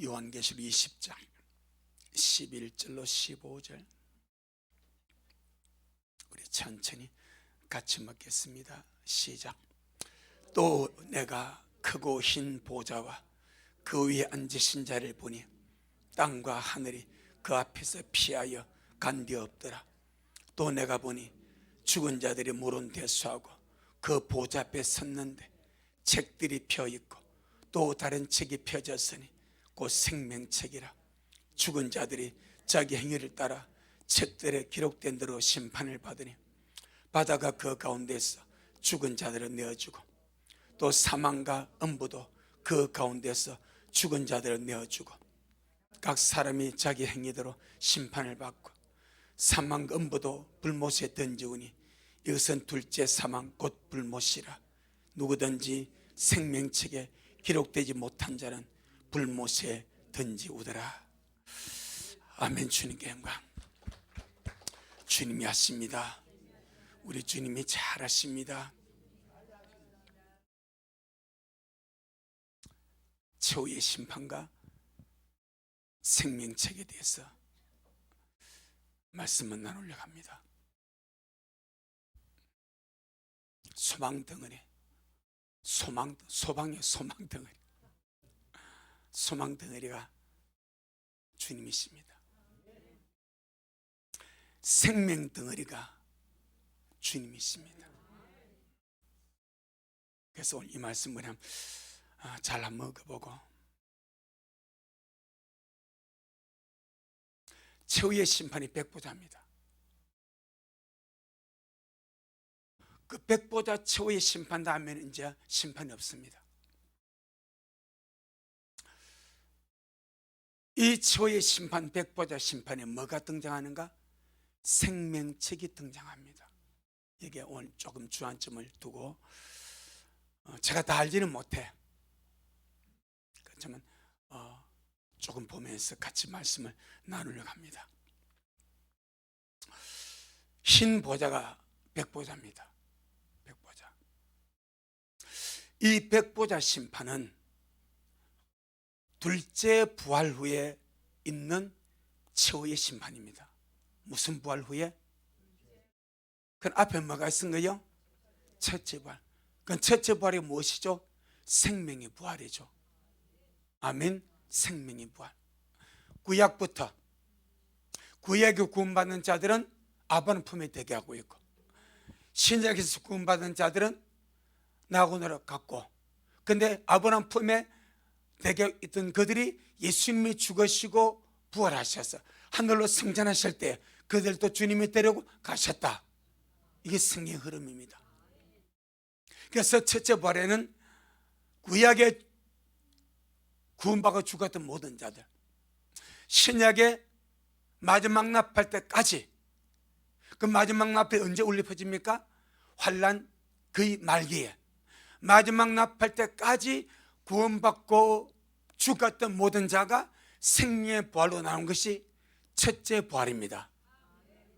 요한계시록 20장 11절로 15절 우리 천천히 같이 먹겠습니다. 시작. 또 내가 크고 흰 보좌와 그 위에 앉으신 자를 보니 땅과 하늘이 그 앞에서 피하여 간되었더라. 또 내가 보니 죽은 자들이 물은 대수하고 그 보좌 앞에 섰는데 책들이 펴있고 또 다른 책이 펴졌으니 곧 생명책이라. 죽은 자들이 자기 행위를 따라 책들에 기록된 대로 심판을 받으니 바다가 그 가운데서 죽은 자들을 내어주고 또 사망과 음부도 그 가운데서 죽은 자들을 내어주고 각 사람이 자기 행위대로 심판을 받고 사망과 음부도 불못에 던지우니 이것은 둘째 사망 곧 불못이라. 누구든지 생명책에 기록되지 못한 자는 불못에 던지우더라. 아멘. 주님께 영광. 주님이 하십니다. 우리 주님이 잘하십니다. 최후의 심판과 생명책에 대해서 말씀을 나누려고 합니다. 소망덩어리, 소망의 소망덩어리, 소망덩어리가 주님이십니다. 생명덩어리가 주님이십니다. 그래서 오늘 이 말씀을 잘 한번 먹어보고, 최후의 심판이 백보자입니다. 그 백보자 최후의 심판 다음에는 이제 심판이 없습니다. 이 최후의 심판, 백보자 심판에 뭐가 등장하는가? 생명책이 등장합니다. 이게 오늘 조금 주안점을 두고, 제가 다 알지는 못해. 그렇지만 조금 보면서 같이 말씀을 나누려고 합니다. 흰 보좌가 백보자입니다. 백보자. 이 백보자 심판은 둘째 부활 후에 있는 최후의 심판입니다. 무슨 부활 후에? 그 앞에 뭐가 있은 거요? 첫째 부활. 그 첫째 부활이 무엇이죠? 생명의 부활이죠. 아멘. 생명의 부활. 구약부터 구약에 구원받는 자들은 아버님 품에 대기하고 있고, 신약에서 구원받은 자들은 나고노로 갔고, 근데 아버님 품에 대기하고 있던 그들이 예수님이 죽으시고 부활하셔서 하늘로 승천하실 때 그들도 주님이 데리고 가셨다. 이게 성경의 흐름입니다. 그래서 첫째 부활에는 구약에 구원받고 죽었던 모든 자들, 신약의 마지막 납할 때까지, 그 마지막 납이 언제 울려 퍼집니까? 환난 거의 말기에 마지막 납할 때까지 구원받고 죽었던 모든 자가 생명의 부활로 나온 것이 첫째 부활입니다.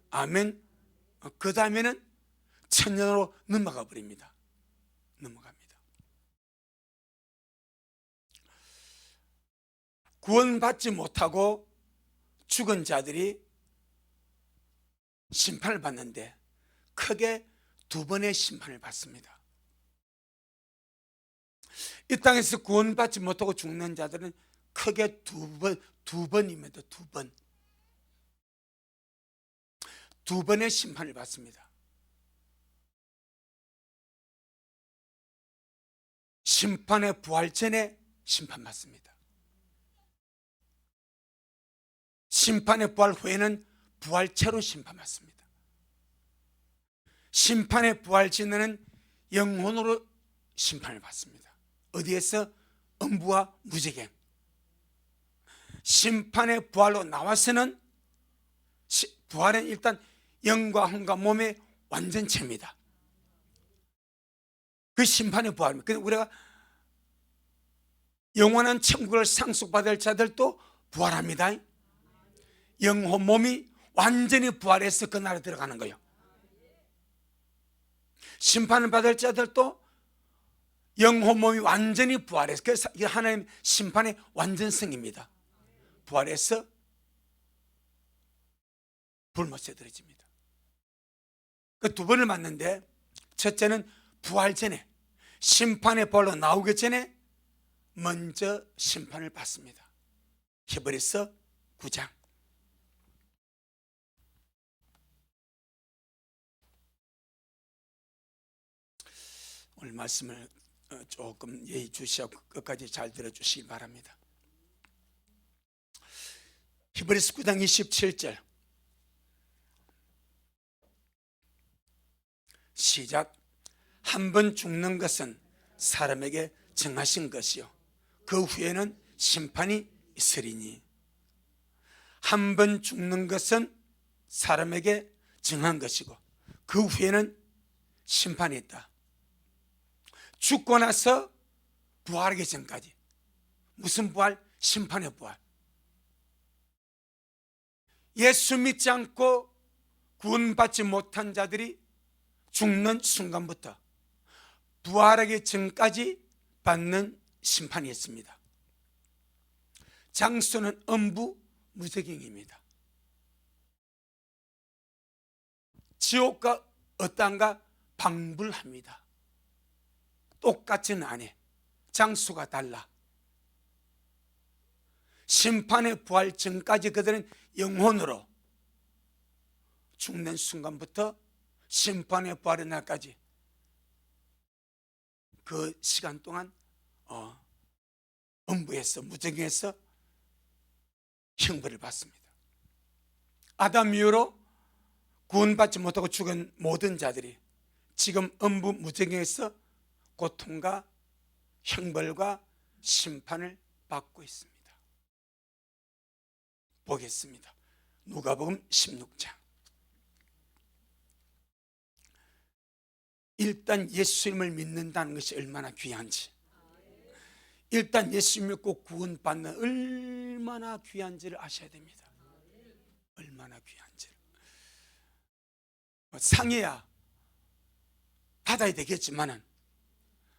아멘. 그 다음에는 천년으로 넘어가 버립니다. 넘어갑니다. 구원받지 못하고 죽은 자들이 심판을 받는데 크게 두 번의 심판을 받습니다. 이 땅에서 구원받지 못하고 죽는 자들은 크게 두 번입니다. 두 번. 두 번의 심판을 받습니다. 심판의 부활 전에 심판받습니다. 심판의 부활 후에는 부활체로 심판받습니다. 심판의 부활 전에는 영혼으로 심판을 받습니다. 어디에서? 음부와 무지개. 심판의 부활로 나와서는 부활은 일단 영과 혼과 몸의 완전체입니다. 그 심판의 부활입니다. 우리가 영원한 천국을 상속받을 자들도 부활합니다. 영혼 몸이 완전히 부활해서 그 나라에 들어가는 거예요. 심판을 받을 자들도 영혼 몸이 완전히 부활해서, 그래서 이게 하나님 심판의 완전성입니다. 부활해서 불못에 들어집니다. 그 두 번을 맞는데, 첫째는 부활 전에, 심판의 벌로 나오기 전에 먼저 심판을 받습니다. 히브리서 9장. 오늘 말씀을 조금 예의주시하고 끝까지 잘 들어주시기 바랍니다. 히브리서 9장 27절 시작. 한 번 죽는 것은 사람에게 정하신 것이요 그 후에는 심판이 있으리니. 한 번 죽는 것은 사람에게 정한 것이고 그 후에는 심판이 있다. 죽고 나서 부활하기 전까지. 무슨 부활? 심판의 부활. 예수 믿지 않고 구원받지 못한 자들이 죽는 순간부터 부활하기 전까지 받는 심판이 있습니다. 장소는 음부 무저갱입니다. 지옥과 어떤가 방불합니다. 똑같은 안에 장소가 달라. 심판의 부활 전까지 그들은 영혼으로 죽는 순간부터 심판의 부활의 날까지 그 시간 동안 음부에서 무저갱에서 형벌을 받습니다. 아담 이후로 구원받지 못하고 죽은 모든 자들이 지금 음부 무저갱에서 고통과 형벌과 심판을 받고 있습니다. 보겠습니다. 누가복음 16장. 일단 예수님을 믿는다는 것이 얼마나 귀한지, 일단 예수 믿고 구원받는 얼마나 귀한지를 아셔야 됩니다. 얼마나 귀한지를. 상해야 받아야 되겠지만은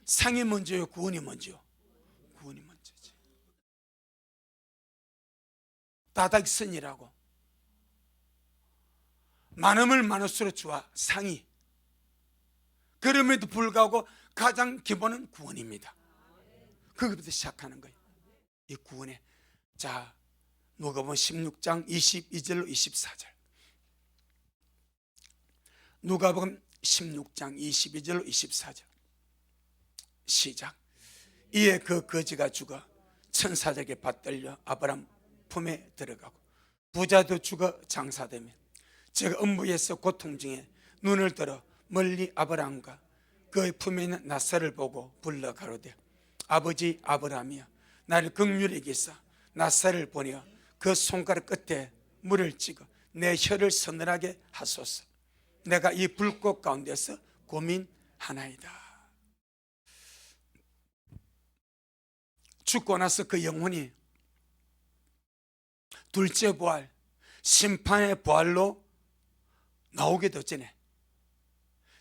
상이 먼저요, 구원이 먼저요? 구원이 먼저지. 다닥선이라고 많으면 많을수록 좋아, 상이. 그럼에도 불구하고 가장 기본은 구원입니다. 거기부터 시작하는 거예요, 이 구원에. 자, 누가복음 16장 22절로 24절. 누가복음 16장 22절로 24절 시작. 이에 그 거지가 죽어 천사들에게 받들려 아브람 품에 들어가고 부자도 죽어 장사되며 제가 음부에서 고통 중에 눈을 들어 멀리 아브람과 그의 품에 있는 나사를 보고 불러 가로되 아버지 아브람이여 나를 긍휼히 여기사 나사를 보내어 그 손가락 끝에 물을 찍어 내 혀를 서늘하게 하소서. 내가 이 불꽃 가운데서 고민하나이다. 죽고 나서 그 영혼이 둘째 부활, 심판의 부활로 나오기도 전에,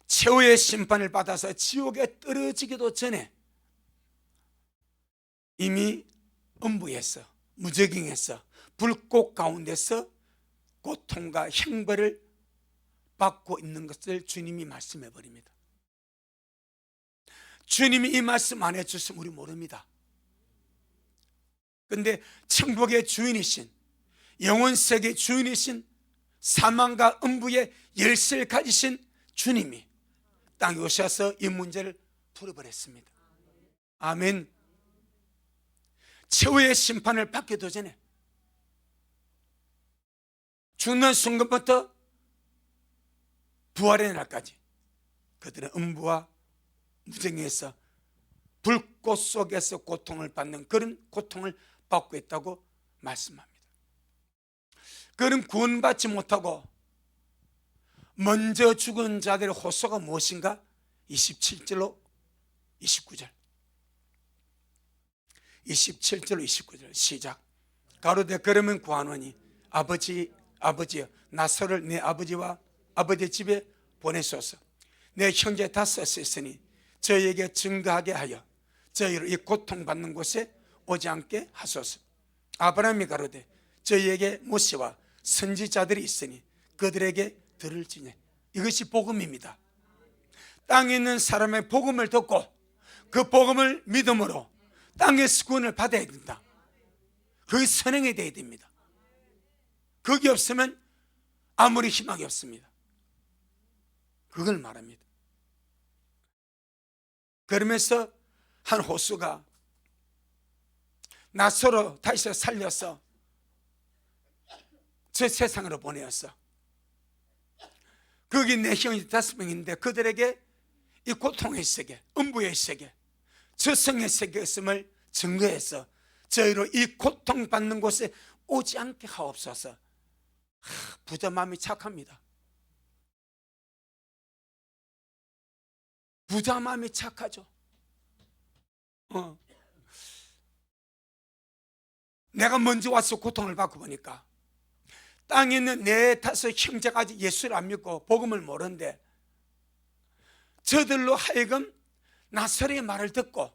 최후의 심판을 받아서 지옥에 떨어지기도 전에 이미 음부에서, 무저갱에서, 불꽃 가운데서 고통과 형벌을 받고 있는 것을 주님이 말씀해 버립니다. 주님이 이 말씀 안 해주시면 우리 모릅니다. 그런데 천국의 주인이신, 영원세계 주인이신, 사망과 음부의 열쇠를 가지신 주님이 땅에 오셔서 이 문제를 풀어버렸습니다. 아멘. 최후의 심판을 받기도 전에 죽는 순간부터 부활의 날까지 그들은 음부와 무저갱에서 불꽃 속에서 고통을 받는 그런 고통을 받고 있다고 말씀합니다. 그는 구원받지 못하고 먼저 죽은 자들의 호소가 무엇인가? 27절로 29절 27절로 29절 시작. 가로되 그러면 구하노니 아버지여 나사로를 내 아버지와 아버지 집에 보내소서. 내 형제 다섯이 있으니 저희에게 증거하게 하여 저희를 이 고통받는 곳에 오지 않게 하소서. 아브라함이 가로되 저희에게 모세와 선지자들이 있으니 그들에게 들을지니. 이것이 복음입니다. 땅에 있는 사람의 복음을 듣고 그 복음을 믿음으로 땅에서 구원을 받아야 된다. 그게 선행이 되어야 됩니다. 그게 없으면 아무리 희망이 없습니다. 그걸 말합니다. 그러면서 한 호수가 나사로 다시 살려서 저 세상으로 보내었어. 거기 내 형이 5명인데 그들에게 이 고통의 세계, 음부의 세계, 저성의 세계였음을 증거해서 저희로 이 고통받는 곳에 오지 않게 하옵소서. 부자 마음이 착합니다. 부자 마음이 착하죠. 내가 먼저 와서 고통을 받고 보니까 땅에 있는 내 5 형제가 아직 예수를 안 믿고 복음을 모르는데 저들로 하여금 나사로의 말을 듣고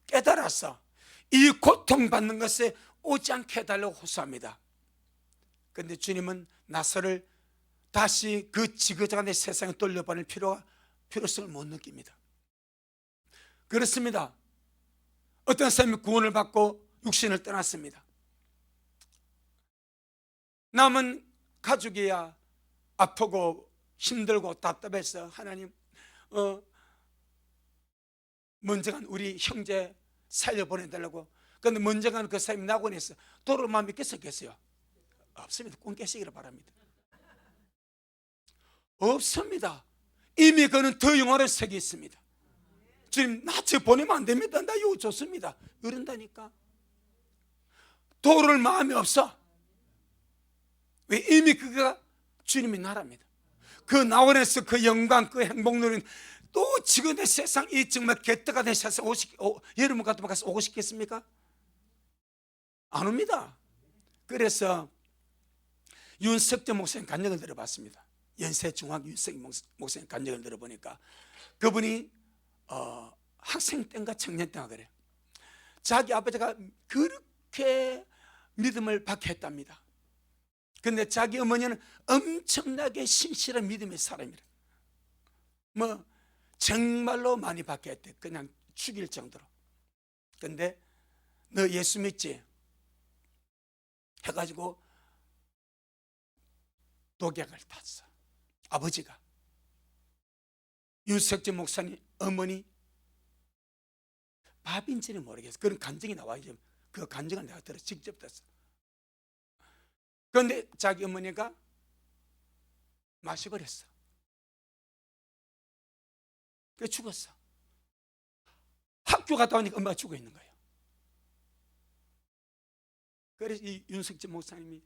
깨달아서 이 고통받는 것에 오지 않게 해달라고 호소합니다. 그런데 주님은 나사로를 다시 그 지그재그한 세상에 돌려보낼 필요성을 못 느낍니다. 그렇습니다. 어떤 사람이 구원을 받고 육신을 떠났습니다. 남은 가족이야 아프고 힘들고 답답해서 하나님 먼저간 우리 형제 살려보내달라고. 그런데 먼저간 그 사람이 낙원에서 도로 마음이 깼었겠어요? 없습니다. 꿈 깨시기를 바랍니다. 없습니다. 이미 그는 더 영원한 세계에 있습니다. 주님 나 저 보내면 안 됩니다. 나 이거 좋습니다. 이런다니까. 도를 마음이 없어. 왜? 이미 그가 주님의 나라입니다. 그 나원에서 그 영광, 그 행복 누린 또 지금의 세상, 이 정말 개떡 같은 세상 여러분 같으면 가서 오고 싶겠습니까? 안 옵니다. 그래서 윤석재 목사님 간증을 들어봤습니다. 연세중학교 윤석재 목사님 간증을 들어보니까 그분이 학생 때인가 청년 때인가 그래요. 자기 아버지가 그렇게 믿음을 받게 했답니다. 그런데 자기 어머니는 엄청나게 신실한 믿음의 사람이라. 정말로 많이 받게 했대. 그냥 죽일 정도로. 그런데 너 예수 믿지? 해가지고 독약을 탔어. 아버지가. 윤석재 목사님 어머니 밥인지는 모르겠어. 그런 간증이 나와요. 그 간증을 내가 직접 들었어. 그런데 자기 어머니가 마셔버렸어. 그래서 죽었어. 학교 갔다 오니까 엄마가 죽어 있는 거예요. 그래서 이 윤석재 목사님이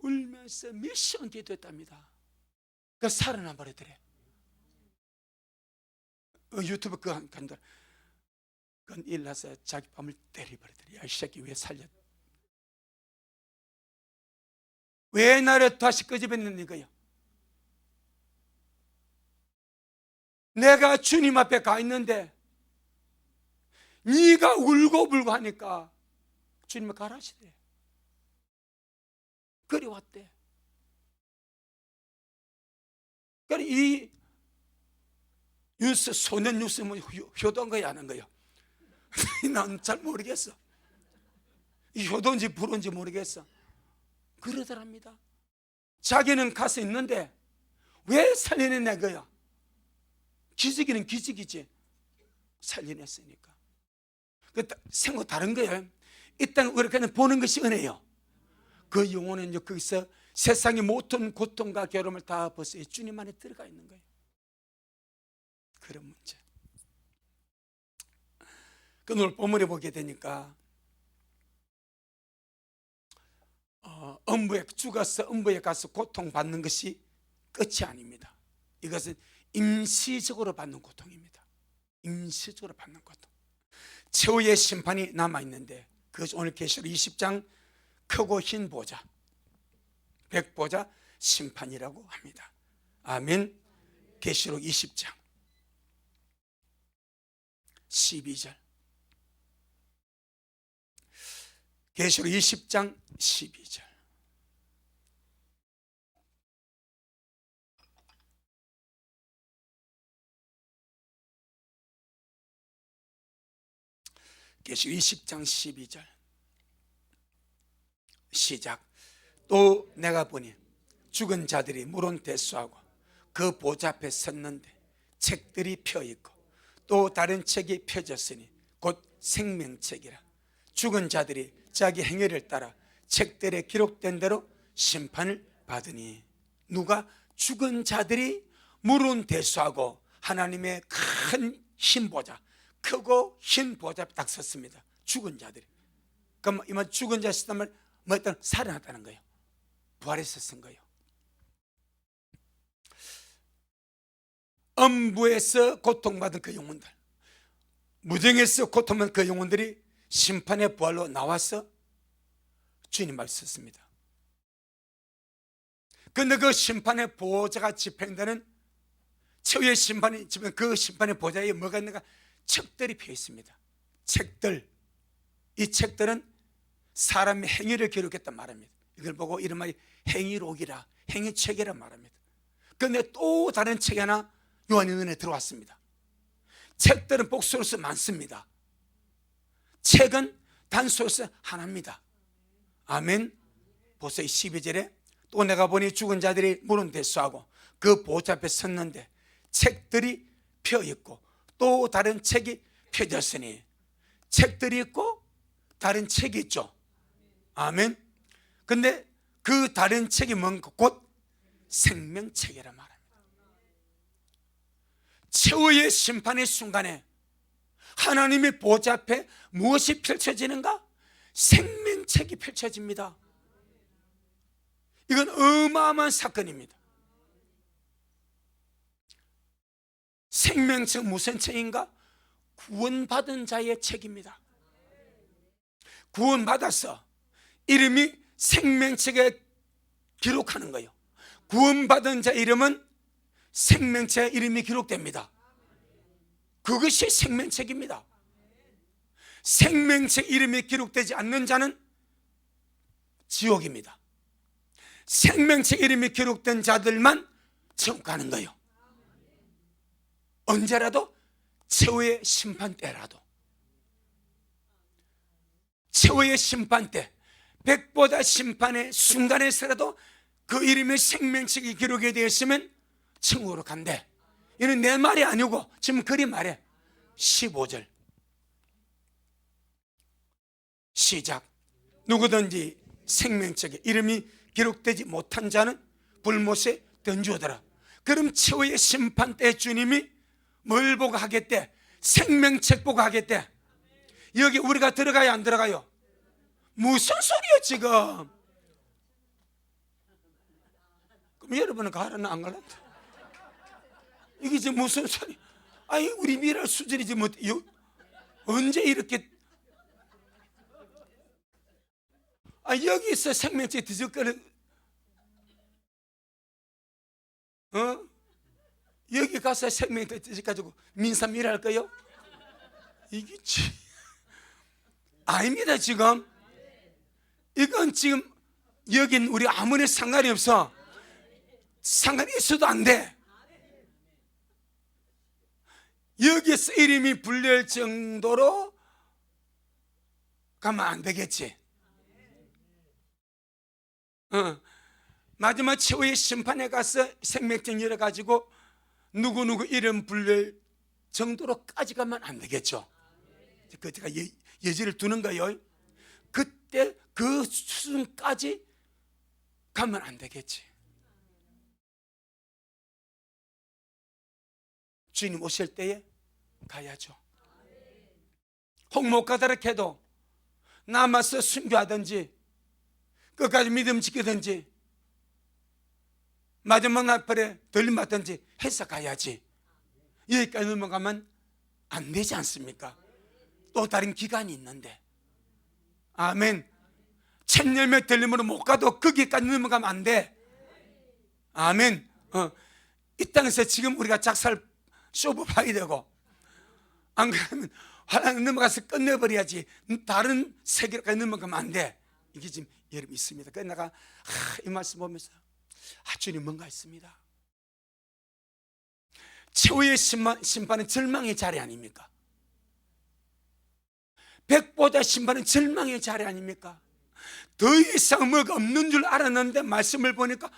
울면서 몇 시간 기도했답니다. 그래서 살아나 버리더래. 유튜브 그거 간다. 그건 일나서 자기 밤을 때려버리더래. 야, 이 새끼 왜 살렸? 왜 나를 다시 끄집어냈는 거예요? 내가 주님 앞에 가 있는데 네가 울고 불고 하니까 주님을 가라시대. 그리 왔대. 그래 이 뉴스 소년 뉴스 뭐 효도한 거야 안 한 거야? 난 잘 모르겠어. 이 효도인지 불온지 모르겠어. 그러더랍니다. 자기는 가서 있는데 왜 살려냈냐 거야? 기적이는 기적이지. 살려냈으니까. 그 생각 다른 거예요. 일단 그렇게 보는 것이 은혜요. 그 영혼은 거기서 세상의 모든 고통과 괴로움을 다 벗어 주님 안에 들어가 있는 거예요. 그런 문제. 그 오늘 본문에 보게 되니까 음부에 죽어서 음부에 가서 고통받는 것이 끝이 아닙니다. 이것은 임시적으로 받는 고통입니다. 임시적으로 받는 고통. 최후의 심판이 남아있는데 그것이 오늘 계시록 20장 크고 흰 보좌, 백보좌 심판이라고 합니다. 아멘. 계시록 20장. 12절. 계시록 20장 12절. 계시록 20장 12절 시작. 또 내가 보니 죽은 자들이 물은 대수하고 그 보좌 앞에 섰는데 책들이 펴있고 또 다른 책이 펴졌으니 곧 생명책이라. 죽은 자들이 자기 행위를 따라 책들에 기록된 대로 심판을 받으니. 누가? 죽은 자들이 물은 대수하고 하나님의 큰 흰 보좌, 크고 흰 보좌 앞에 딱 섰습니다. 죽은 자들이. 그럼 이만 죽은 자 있다면 뭐 일단 살아났다는 거예요. 부활해서 쓴 거예요. 음부에서 고통받은 그 영혼들, 무정에서 고통받은 그 영혼들이 심판의 부활로 나와서 주님 말씀했습니다. 그런데 그 심판의 보좌가 집행되는 최후의 심판이 집행, 그 심판의 보좌에 뭐가 있는가? 책들이 펴 있습니다. 책들. 이 책들은 사람의 행위를 기록했단 말입니다. 이걸 보고 이런 말이 행위록이라, 행위책이라 말합니다. 그런데 또 다른 책이 하나 요한의 눈에 들어왔습니다. 책들은 복수로서 많습니다. 책은 단수로서 하나입니다. 아멘. 보세요. 12절에 또 내가 보니 죽은 자들이 물은 대수하고 그 보좌 앞에 섰는데 책들이 펴있고 또 다른 책이 펴졌으니. 책들이 있고 다른 책이 있죠. 아멘. 근데 그 다른 책이 뭔가? 곧 생명책이라 말합니다. 최후의 심판의 순간에 하나님의 보좌 앞에 무엇이 펼쳐지는가? 생명책이 펼쳐집니다. 이건 어마어마한 사건입니다. 생명책 무슨 책인가? 구원받은 자의 책입니다. 구원받아서 이름이 생명책에 기록하는 거예요. 구원받은 자 이름은 생명책에 이름이 기록됩니다. 그것이 생명책입니다. 생명책 이름이 기록되지 않는 자는 지옥입니다. 생명책 이름이 기록된 자들만 지옥 가는 거예요. 언제라도? 최후의 심판 때라도. 최후의 심판 때, 백보다 심판의 순간에서라도 그 이름의 생명책이 기록이 되어 있으면 천국으로 간대. 이는 내 말이 아니고 지금 그리 말해. 15절 시작. 누구든지 생명책에 이름이 기록되지 못한 자는 불못에 던지오더라. 그럼 최후의 심판 때 주님이 뭘 보고 하겠대? 생명책 보고 하겠대. 여기 우리가 들어가요 안 들어가요? 무슨 소리예요 지금? 그럼 여러분은 가라나 안 갈란다? 이게 지금 무슨 소리? 아니 우리 미랄 수준이 지금 언제 이렇게 여기서 생명책 뒤적거려 여기 가서 생명책 뒤적가지고 민사 일할 거요? 이게 아닙니다. 지금 이건 지금 여긴 우리 아무리 상관이 없어. 상관이 있어도 안 돼. 여기서 이름이 불릴 정도로 가면 안 되겠지. 마지막 최후의 심판에 가서 생명책 열어가지고 누구누구 이름 불릴 정도로까지 가면 안 되겠죠. 그때가 여지를 두는 거예요. 그때 그 수준까지 가면 안 되겠지. 주님 오실 때에 가야죠. 혹 못 가도록 해도 남아서 순교하든지 끝까지 믿음 지키든지 마지막 날팔에 들림받든지 해서 가야지. 여기까지 넘어가면 안 되지 않습니까? 또 다른 기간이 있는데. 아멘. 천열매 들림으로 못 가도 거기까지 넘어가면 안 돼. 아멘. 이 땅에서 지금 우리가 작살 쇼부 봐야 되고, 안 그러면 환란에 넘어가서 끝내버려야지 다른 세계로까지 넘어가면 안 돼. 이게 지금 여러분 있습니다. 그래서 내가 이 말씀 보면서 주님 뭔가 있습니다. 최후의 심판은 절망의 자리 아닙니까? 백보자 심판은 절망의 자리 아닙니까? 더 이상 뭐가 없는 줄 알았는데 말씀을 보니까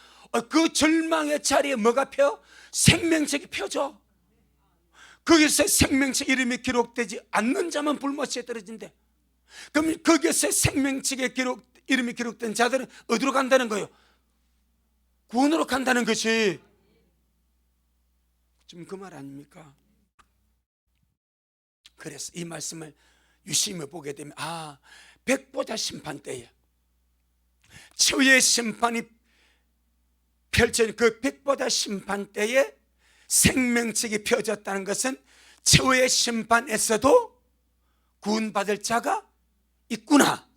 그 절망의 자리에 뭐가 펴? 생명책이 펴져. 거기서 생명책 이름이 기록되지 않는 자만 불못에 떨어진대. 그럼 거기서 생명책에 이름이 기록된 자들은 어디로 간다는 거예요? 구원으로 간다는 것이 지금 그 말 아닙니까? 그래서 이 말씀을 유심히 보게 되면 백보자 심판 때에 최후의 심판이 펼쳐진 그 백보자 심판 때에 생명책이 펴졌다는 것은 최후의 심판에서도 구원받을 자가 있구나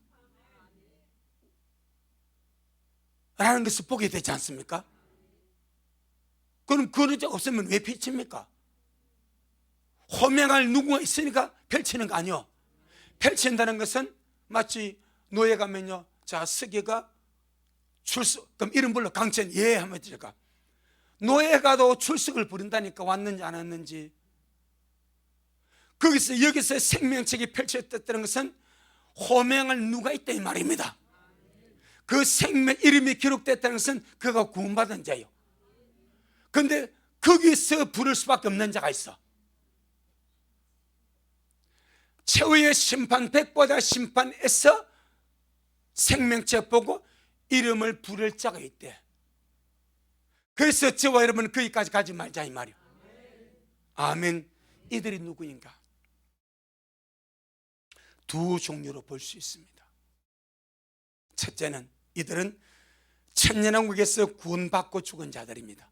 라는 것을 보게 되지 않습니까? 그럼 그런 적 없으면 왜 펼칩니까? 호명할 누구가 있으니까 펼치는 거 아니요. 펼친다는 것은 마치 노예 가면요, 자 서기가 출석, 그럼 이름 불러 강천 예 하면 될까? 노예가도 출석을 부른다니까 왔는지 안 왔는지. 여기서 생명책이 펼쳐졌다는 것은 호명할 누가 있다 이 말입니다. 그 생명 이름이 기록됐다는 것은 그가 구원받은 자예요. 그런데 거기서 부를 수밖에 없는 자가 있어. 최후의 심판, 백보자 심판에서 생명책 보고 이름을 부를 자가 있대. 그래서 저와 여러분은 거기까지 가지 말자 이 말이요. 아멘. 이들이 누구인가? 두 종류로 볼 수 있습니다. 첫째는 이들은 천년왕국에서 구원받고 죽은 자들입니다.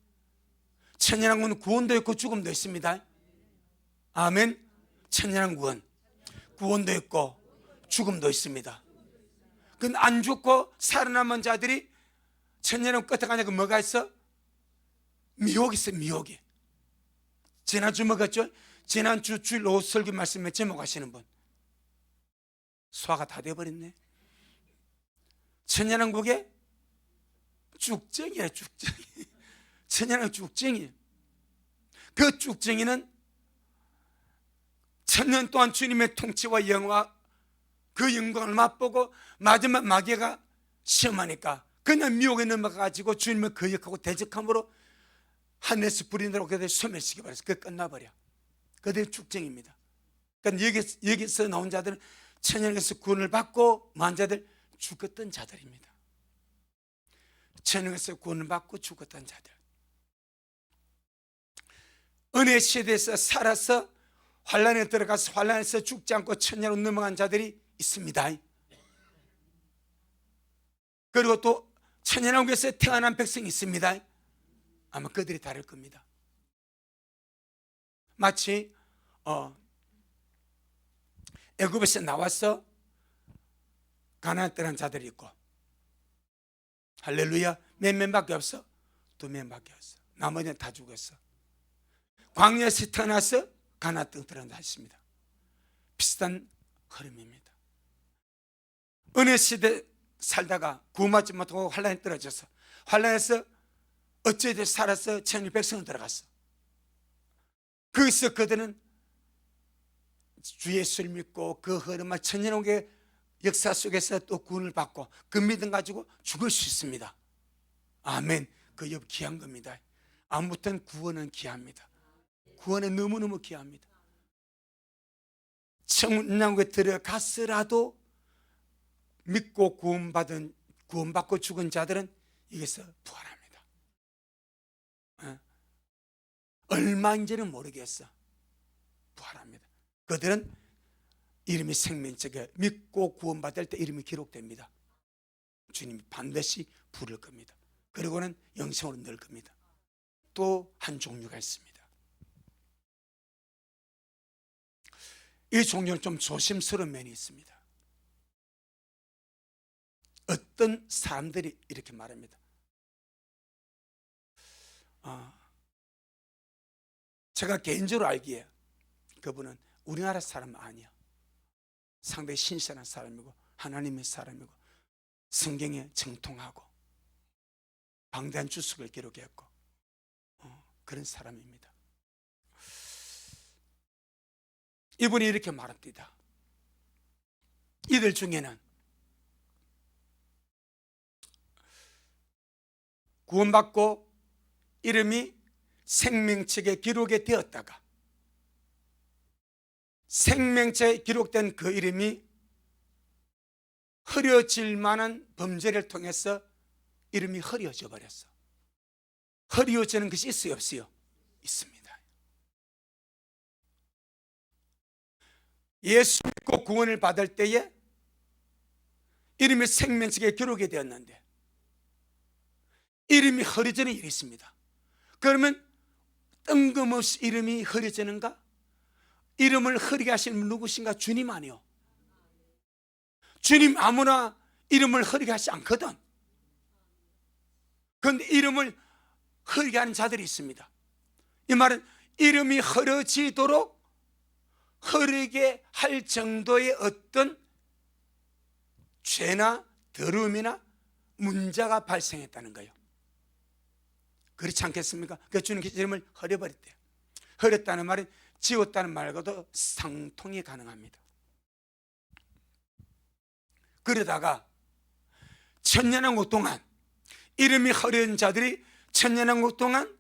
천년왕국은 구원도 있고 죽음도 있습니다. 아멘. 천년왕국은 구원도 있고 죽음도 있습니다. 근데 안 죽고 살아남은 자들이 천년왕국 끝에 가니까 뭐가 있어? 미혹이 있어. 미혹이. 지난주 먹었죠? 지난주 주일 오후 설교 말씀에 제목하시는 분 소화가 다 돼버렸네. 천년왕국의 쭉정이야. 쭉정이. 천년왕국 쭉정이. 그 쭉정이는 천년 동안 주님의 통치와 영화 그 영광을 맛보고 마지막 마귀가 시험하니까 그냥 미혹에 넘어가가지고 주님을 거역하고 대적함으로 하늘에서 불이 내려오고 그들 소멸시켜 버렸어. 그 끝나버려. 그들이 축쟁입니다. 그러니까 여기서 나온 자들은 천년에서 구원을 받고 많은 자들 죽었던 자들입니다. 천년에서 구원을 받고 죽었던 자들. 은혜 시대에서 살아서 환란에 들어가서 환란에서 죽지 않고 천년으로 넘어간 자들이 있습니다. 그리고 또 천년왕국에서 태어난 백성이 있습니다. 아마 그들이 다를 겁니다. 마치 애굽에서 나와서 가나안 떠난 자들이 있고, 할렐루야, 몇 명밖에 없어? 2명밖에 없어. 나머지는 다 죽었어. 광야에서 태어나서 가나안 땅 들어간다 했습니다. 비슷한 흐름입니다. 은혜 시대 살다가 구원받지 못하고 환란에 떨어져서 환란에서 어찌되어 살아서 천일 백성으로 들어갔어. 거기서 그들은 주 예수를 믿고 그 흐름한 천년왕국의 역사 속에서 또 구원을 받고 그 믿음 가지고 죽을 수 있습니다. 아멘. 그 귀한 겁니다. 아무튼 구원은 귀합니다. 구원은 너무너무 귀합니다. 천년왕국에 들어갔으라도 믿고 구원받고 죽은 자들은 여기서 부활합니다. 얼마인지는 모르겠어. 부활합니다. 그들은 이름이 생명책에 믿고 구원받을 때 이름이 기록됩니다. 주님이 반드시 부를 겁니다. 그리고는 영생으로 넣을 겁니다. 또 한 종류가 있습니다. 이 종류는 좀 조심스러운 면이 있습니다. 어떤 사람들이 이렇게 말합니다. 제가 개인적으로 알기에 그분은 우리나라 사람 아니야. 상당히 신실한 사람이고 하나님의 사람이고 성경에 정통하고 방대한 주석을 기록했고 그런 사람입니다. 이분이 이렇게 말합니다. 이들 중에는 구원받고 이름이 생명책에 기록이 되었다가 생명책에 기록된 그 이름이 흐려질 만한 범죄를 통해서 이름이 흐려져 버렸어. 흐려지는 것이 있어요, 없어요? 있습니다. 예수 믿고 구원을 받을 때에 이름이 생명책에 기록이 되었는데 이름이 흐려지는 일이 있습니다. 그러면 뜬금없이 이름이 흐려지는가? 이름을 흐리게 하시는 분 누구신가? 주님 아니요. 주님 아무나 이름을 흐리게 하지 않거든. 그런데 이름을 흐리게 하는 자들이 있습니다. 이 말은 이름이 흐려지도록 흐리게 할 정도의 어떤 죄나 더러움이나 문제가 발생했다는 거예요. 그렇지 않겠습니까? 그 주님께서 이름을 흐려버렸대요. 흐렸다는 말은 지웠다는 말과도 상통이 가능합니다. 그러다가 천년왕국 동안 이름이 흐린 자들이 천년왕국 동안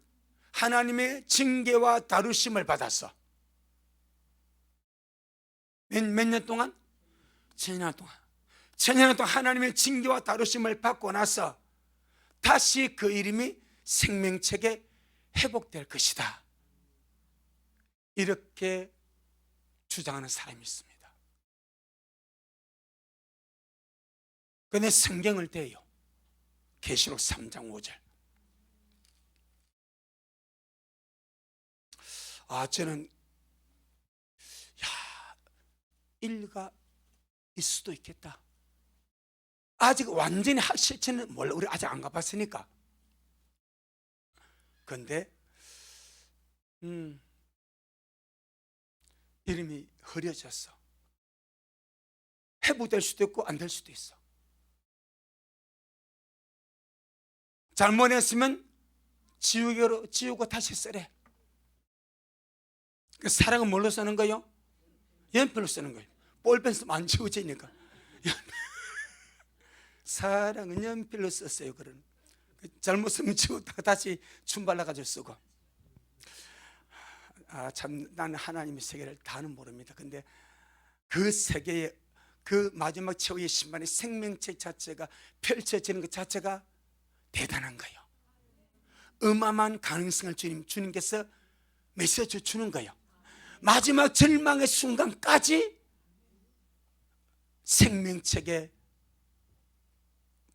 하나님의 징계와 다루심을 받았어. 몇 년 동안? 천년 동안. 천년 동안 하나님의 징계와 다루심을 받고 나서 다시 그 이름이 생명책에 회복될 것이다, 이렇게 주장하는 사람이 있습니다. 그런데 성경을 대요. 계시록 3장 5절. 저는 일가일 수도 있겠다. 아직 완전히 실체는 몰라. 우리 아직 안 가봤으니까. 그런데 이름이 흐려졌어. 회복될 수도 있고 안 될 수도 있어. 잘못했으면 지우고 다시 쓰래. 그 사랑은 뭘로 쓰는 거요? 연필로 쓰는 거예요. 볼펜 쓰면 안 지워지니까. 사랑은 연필로 썼어요. 그런 잘못 쓰면 지웠다가 다시 춤발라가지고 쓰고. 참 나는 하나님의 세계를 다는 모릅니다. 근데 그 세계의 그 마지막 최후의 심판의 생명책 자체가 펼쳐지는 것 자체가 대단한 거예요. 어마어마한 가능성을 주님께서 메시지 주는 거예요. 마지막 절망의 순간까지 생명책에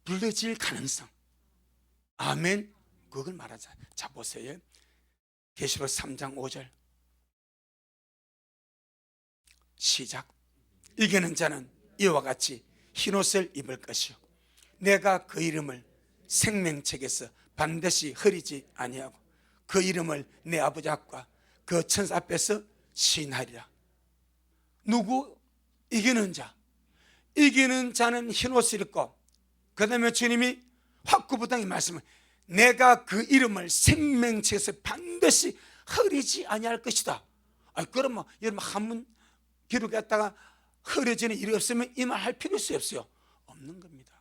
불러질 가능성. 아멘. 그걸 말하자. 자, 보세요. 계시록 3장 5절 시작. 이기는 자는 이와 같이 흰옷을 입을 것이요 내가 그 이름을 생명책에서 반드시 흐리지 아니하고 그 이름을 내 아버지 앞과 그 천사 앞에서 시인하리라. 누구? 이기는 자. 이기는 자는 흰옷을 입고, 그 다음에 주님이 확고부당히 말씀을, 내가 그 이름을 생명책에서 반드시 흐리지 아니할 것이다. 그럼 뭐 여러분 한문 기록했다가 흐려지는 일이 없으면 이 말 할 필요 없어요. 없는 겁니다.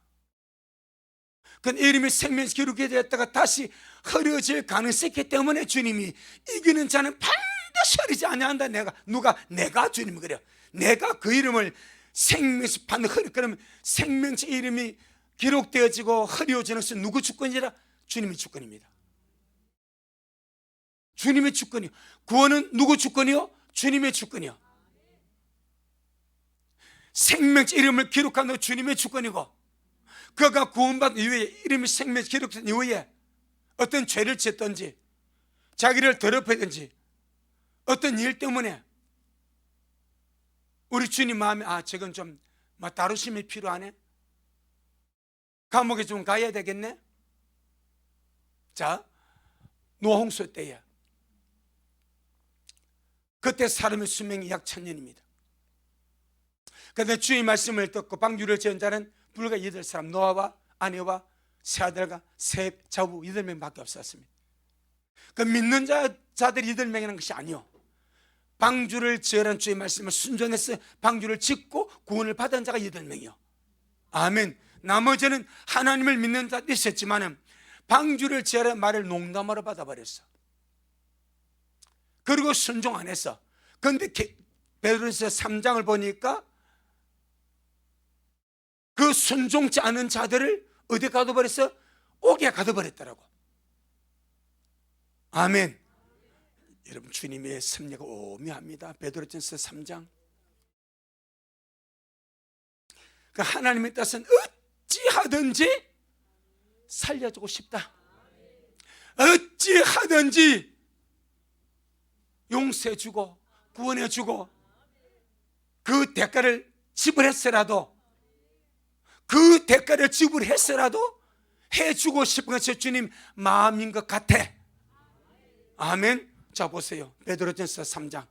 그 이름이 생명에서 기록이 되었다가 다시 흐려질 가능성이 있기 때문에 주님이 이기는 자는 반드시 흐리지 아니한다. 내가 주님 그래요. 내가 그 이름을 생명에서 반드시 흐리. 그러면 생명체 이름이 기록되어지고 흐려지는 것은 누구 주권이라? 주님의 주권입니다. 주님의 주권이요. 구원은 누구 주권이요? 주님의 주권이요. 생명체 이름을 기록한 건 주님의 주권이고, 그가 구원받은 이후에 이름이 생명체 기록된 이후에 어떤 죄를 지었든지 자기를 더럽히든지 어떤 일 때문에 우리 주님 마음에 저건 좀 다루심이 필요하네, 감옥에 좀 가야 되겠네. 자, 노홍수 때에 그때 사람의 수명이 약 1000년입니다. 그런데 주의 말씀을 듣고 방주를 지은 자는 불과 8사람, 노아와 아내와 세 아들과 세 자부 8명밖에 없었습니다. 그 믿는 자들 8명이라는 것이 아니요, 방주를 지으라는 주의 말씀을 순종해서 방주를 짓고 구원을 받은 자가 8명이요. 아멘. 나머지는 하나님을 믿는 자들이 있었지만 방주를 지으라는 말을 농담으로 받아버렸어. 그리고 순종 안 했어. 그런데 베드로전서 3장을 보니까 그 순종치 않은 자들을 어디 가둬버렸어? 옥에 가둬버렸더라고. 아멘. 여러분, 주님의 섭리가 오묘합니다. 베드로전서 3장. 그 하나님의 뜻은 어찌하든지 살려주고 싶다. 어찌하든지 용서해주고 구원해주고 그 대가를 지불했어라도, 그 대가를 지불했어라도 해주고 싶은 것이 주님 마음인 것 같아. 아멘. 자, 보세요. 베드로전서 3장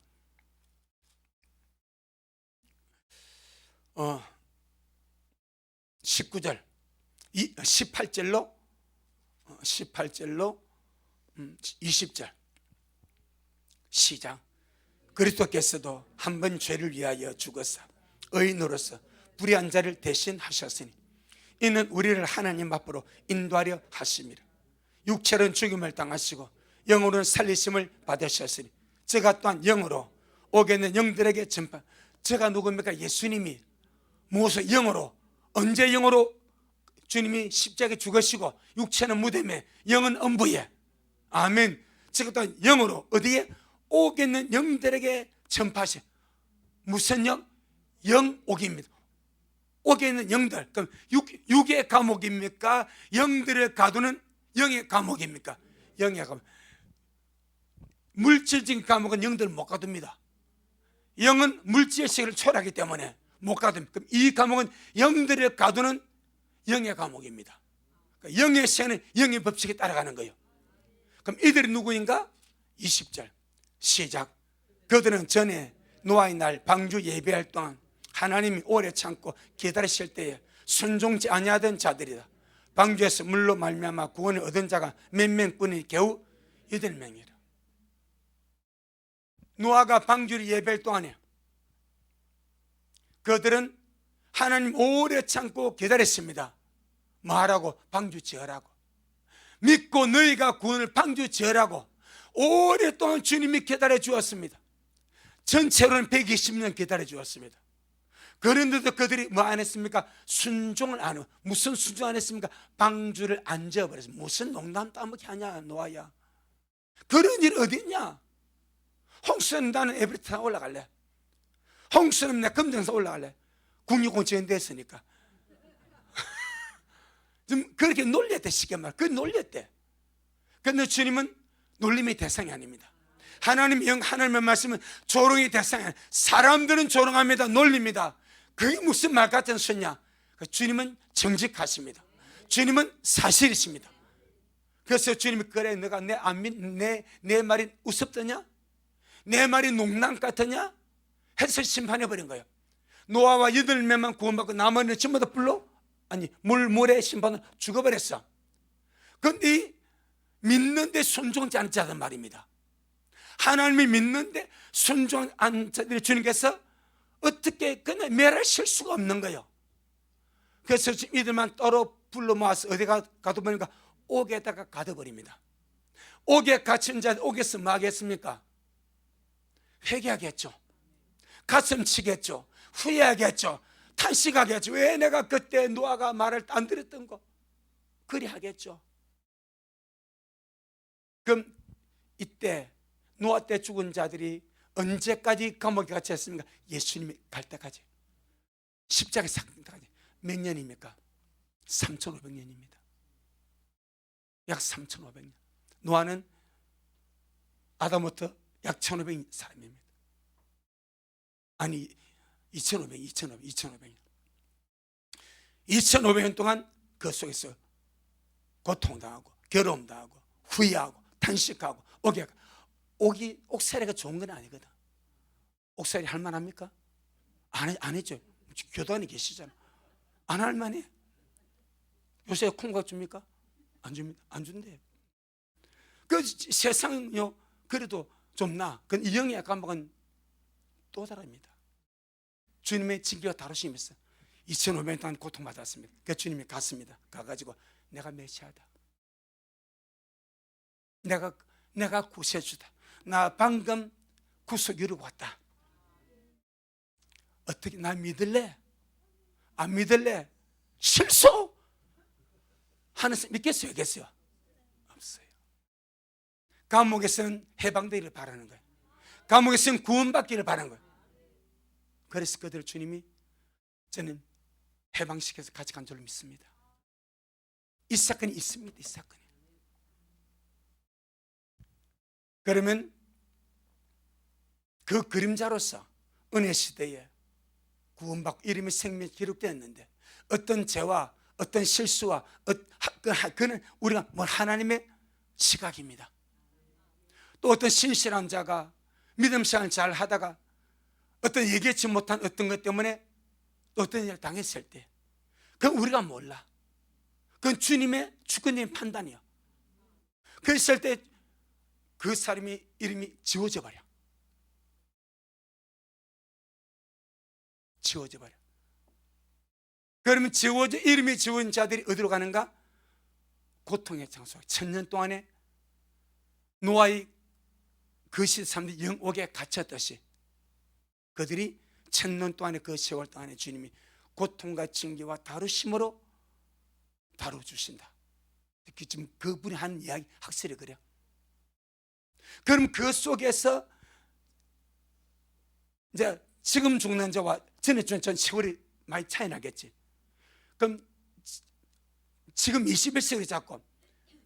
19절 18절로 20절 시작. 그리스도께서도 한 번 죄를 위하여 죽으사 의인으로서 불의한 자를 대신하셨으니 이는 우리를 하나님 앞으로 인도하려 하심이라. 육체로는 죽임을 당하시고 영으로는 살리심을 받으셨으니 제가 또한 영으로 오게는 영들에게 전파. 제가 누굽니까? 예수님이 무엇을 영으로, 언제 영으로? 주님이 십자가에 죽으시고 육체는 무덤에, 영은 음부에. 아멘. 제가 또한 영으로 어디에? 오겠는 영들에게 전파하시. 무슨 영? 영옥입니다. 옥에 있는 영들. 그럼 육의 감옥입니까? 영들을 가두는 영의 감옥입니까? 영의 감옥. 물질적인 감옥은 영들을 못 가둡니다. 영은 물질의 세계를 초월하기 때문에 못 가둡니다. 그럼 이 감옥은 영들을 가두는 영의 감옥입니다. 그러니까 영의 세계는 영의 법칙에 따라가는 거예요. 그럼 이들이 누구인가? 20절 시작. 그들은 전에 노아의 날 방주 예배할 동안 하나님이 오래 참고 기다리실 때에 순종치 아니하던 자들이다. 방주에서 물로 말미암아 구원을 얻은 자가 몇 명뿐이니 겨우 8명이라. 노아가 방주를 예배할 동안에 그들은 하나님 오래 참고 기다렸습니다. 뭐 하라고? 방주 지으라고. 믿고 너희가 구원을 방주 지으라고 오랫동안 주님이 기다려 주었습니다. 전체로는 120년 기다려 주었습니다. 그런데도 그들이 뭐 안 했습니까? 순종을 안 하고. 무슨 순종 안 했습니까? 방주를 안 지어버렸습니다. 무슨 농담 따먹기 하냐 노아야. 그런 일 어디 있냐? 홍수는 나는 에브리타 올라갈래. 홍수는 내 금정사 올라갈래. 국립공원 지연됐으니까. 좀 그렇게 놀렸대. 쉽게 말. 그 놀렸대. 그런데 주님은 놀림의 대상이 아닙니다. 하나님의 영, 하나님의 말씀은 조롱의 대상이 아닙니다. 사람들은 조롱합니다. 놀립니다. 그게 무슨 말 같은 소리냐? 주님은 정직하십니다. 주님은 사실이십니다. 그래서 주님이 그래 너가 내 말이 우습더냐? 내 말이 농담 같으냐? 해서 심판해버린 거예요. 노아와 8명만 구원받고 나머지는 전부 다 불로? 아니 물의 심판으로 죽어버렸어. 그런데 믿는데 순종하지 않은 자들 말입니다. 하나님이 믿는데 순종 안 자들이 주님께서 어떻게 그냥 멸하실 수가 없는 거예요. 그래서 지금 이들만 따로 불러 모아서 어디가 가둬버리니까 옥에다가 가둬버립니다. 옥에 갇힌 자들 옥에서 뭐 하겠습니까? 회개하겠죠. 가슴 치겠죠. 후회하겠죠. 탄식하겠죠. 왜 내가 그때 노아가 말을 안 들었던 거? 그리 하겠죠. 그럼 이때 노아 때 죽은 자들이 언제까지 감옥에 갇혔습니까? 예수님이 갈 때까지. 십자가에 살 때까지. 몇 년입니까? 3,500년입니다. 약 3,500년. 노아는 아담부터 약 1,500년 사람입니다. 아니 2,500년 2,500년 동안 그 속에서 고통당하고 괴로움당하고 후회하고 탄식하고 옥살이가 좋은 건 아니거든. 옥살이 할 만합니까? 안 했죠. 교단에 계시잖아. 안 할 만해. 요새 콩밥 줍니까? 안 줍니다. 안 준대요. 그 세상요 그래도 좀 나. 그건 이 영의 감옥은 또 다릅니다. 주님의 징계와 다루심이 있어요. 2500년 동안 고통받았습니다. 그 주님이 갔습니다. 가가지고 내가 메시아다. 내가 구세주다. 나 방금 구속 이루고 왔다. 어떻게 나 믿을래? 안 믿을래? 실수! 하는 사람 믿겠어요? 없겠어요? 없어요. 감옥에서는 해방되기를 바라는 거예요. 감옥에서는 구원받기를 바라는 거예요. 그래서 그들 주님이 저는 해방시켜서 같이 간 줄로 믿습니다. 이 사건이 있습니다. 이 사건이. 그러면 그 그림자로서 은혜 시대에 구원받고 이름이 생명이 기록되었는데 어떤 죄와 어떤 실수와 그는 우리가 뭐 하나님의 시각입니다. 또 어떤 신실한 자가 믿음 생활을 잘 하다가 어떤 예기치 못한 어떤 것 때문에 또 어떤 일을 당했을 때 그건 우리가 몰라. 그건 주님의 주권적인 판단이야. 그랬을 때 그 사람이 이름이 지워져 버려. 지워져 버려. 그러면 이름이 지워진 자들이 어디로 가는가? 고통의 장소. 1000년 동안에 노아의 그 시대 사람들이 영옥에 갇혔듯이 그들이 1000년 동안의 그 세월 동안에 주님이 고통과 징계와 다루심으로 다뤄주신다. 지금 그분이 하는 이야기 확실히 그래요. 그럼 그 속에서 이제 지금 죽는 자와 전에 죽는 자는 세월이 많이 차이 나겠지. 그럼 지금 21세기 잡고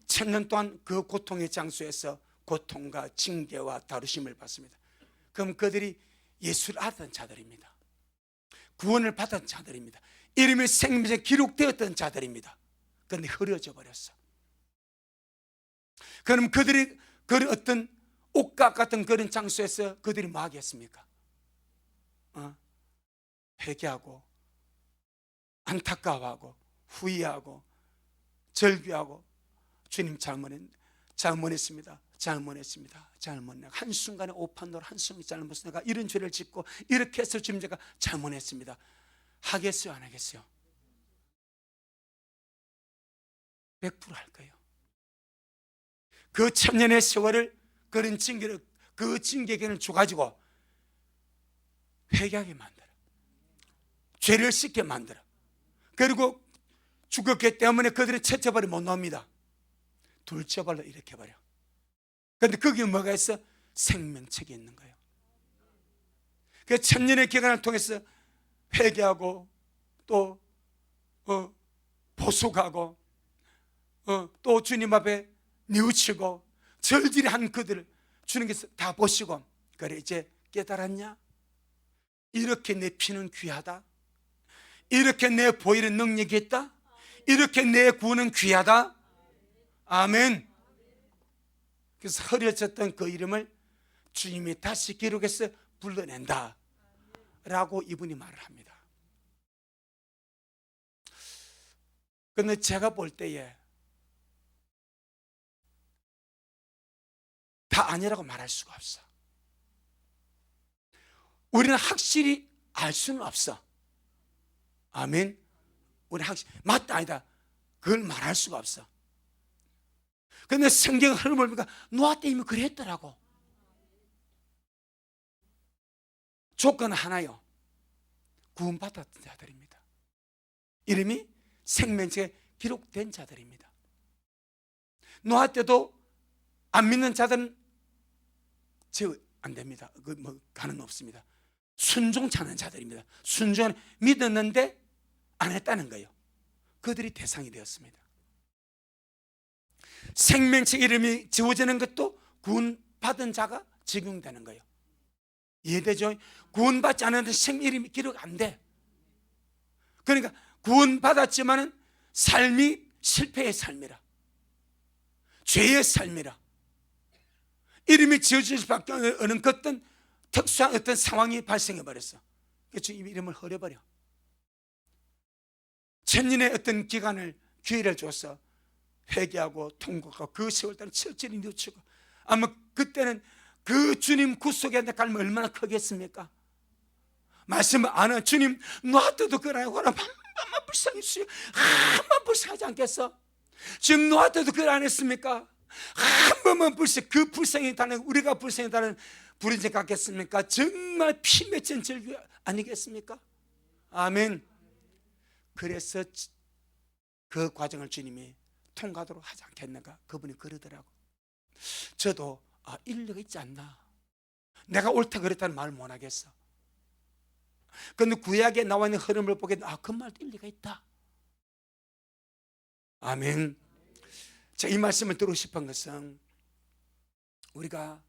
1000년 동안 그 고통의 장소에서 고통과 징계와 다루심을 받습니다. 그럼 그들이 예수를 알았던 자들입니다. 구원을 받은 자들입니다. 이름이 생명에 기록되었던 자들입니다. 그런데 흐려져 버렸어. 그럼 그들이 그런 어떤 옥각 같은 그런 장소에서 그들이 뭐 하겠습니까? 회개하고 안타까워하고 후회하고 절규하고 주님 잘못했습니다. 한순간에 오판도로 한순간에 잘못해서 내가 이런 죄를 짓고 이렇게 해서 주님 제가 잘못했습니다. 하겠어요? 안 하겠어요? 100% 할 거예요. 그 1000년의 세월을 그런 징계를 그 징계견을 줘가지고 회개하게 만들어. 죄를 씻게 만들어. 그리고 죽었기 때문에 그들의 첫째 발을 못 놓습니다. 둘째 발로 이렇게 버려. 그런데 거기에 뭐가 있어? 생명책이 있는 거예요. 그 1000년의 기간을 통해서 회개하고 또 보숙하고 또 주님 앞에 뉘우치고 절질한 그들을 주님께서 다 보시고 그래 이제 깨달았냐? 이렇게 내 피는 귀하다. 이렇게 내 보혈의 능력이 있다. 이렇게 내 구원은 귀하다. 아멘. 그래서 흐려졌던 그 이름을 주님이 다시 기록해서 불러낸다 라고 이분이 말을 합니다. 그런데 제가 볼 때에 다 아니라고 말할 수가 없어. 우리는 확실히 알 수는 없어. 아멘. 우리 확실히 맞다 아니다 그걸 말할 수가 없어. 그런데 성경 흐름을 보니까 노아 때 이미 그랬더라고. 조건 하나요. 구원받았던 자들입니다. 이름이 생명책에 기록된 자들입니다. 노아 때도 안 믿는 자들은 제어 안 됩니다. 그 뭐 가는 없습니다. 순종하는 자들입니다. 순종은 믿었는데 안 했다는 거예요. 그들이 대상이 되었습니다. 생명책 이름이 지워지는 것도 구원받은 자가 적용되는 거예요. 이해되죠? 구원받지 않았는데 생 이름이 기록 안 돼. 그러니까 구원받았지만은 삶이 실패의 삶이라, 죄의 삶이라, 이름이 지어질 수밖에 없는 어떤 특수한 어떤 상황이 발생해 버렸어. 그래서 이 이름을 흐려버려. 천년의 어떤 기회를 줘서 회개하고 통곡하고 그 세월 동안 철저히 늦추고, 아마 그때는 그 주님 구속에 갈면 얼마나 크겠습니까? 말씀을 안 하는 주님 놔둬도 그러나 한 번만 불쌍히 한 번 불쌍하지 않겠어? 지금 놔둬도 그걸 안 했습니까? 한 번만 그 불쌍하다는, 우리가 불쌍하다는 부르지 같겠습니까? 정말 피 맺힌 절규 아니겠습니까? 아멘. 그래서 그 과정을 주님이 통과하도록 하지 않겠는가? 그분이 그러더라고. 저도 일리가 있지 않나, 내가 옳다 그랬다는 말을 못 하겠어. 그런데 구약에 나와 있는 흐름을 보게 그 말도 일리가 있다. 아멘. 자, 이 말씀을 듣고 싶은 것은 우리가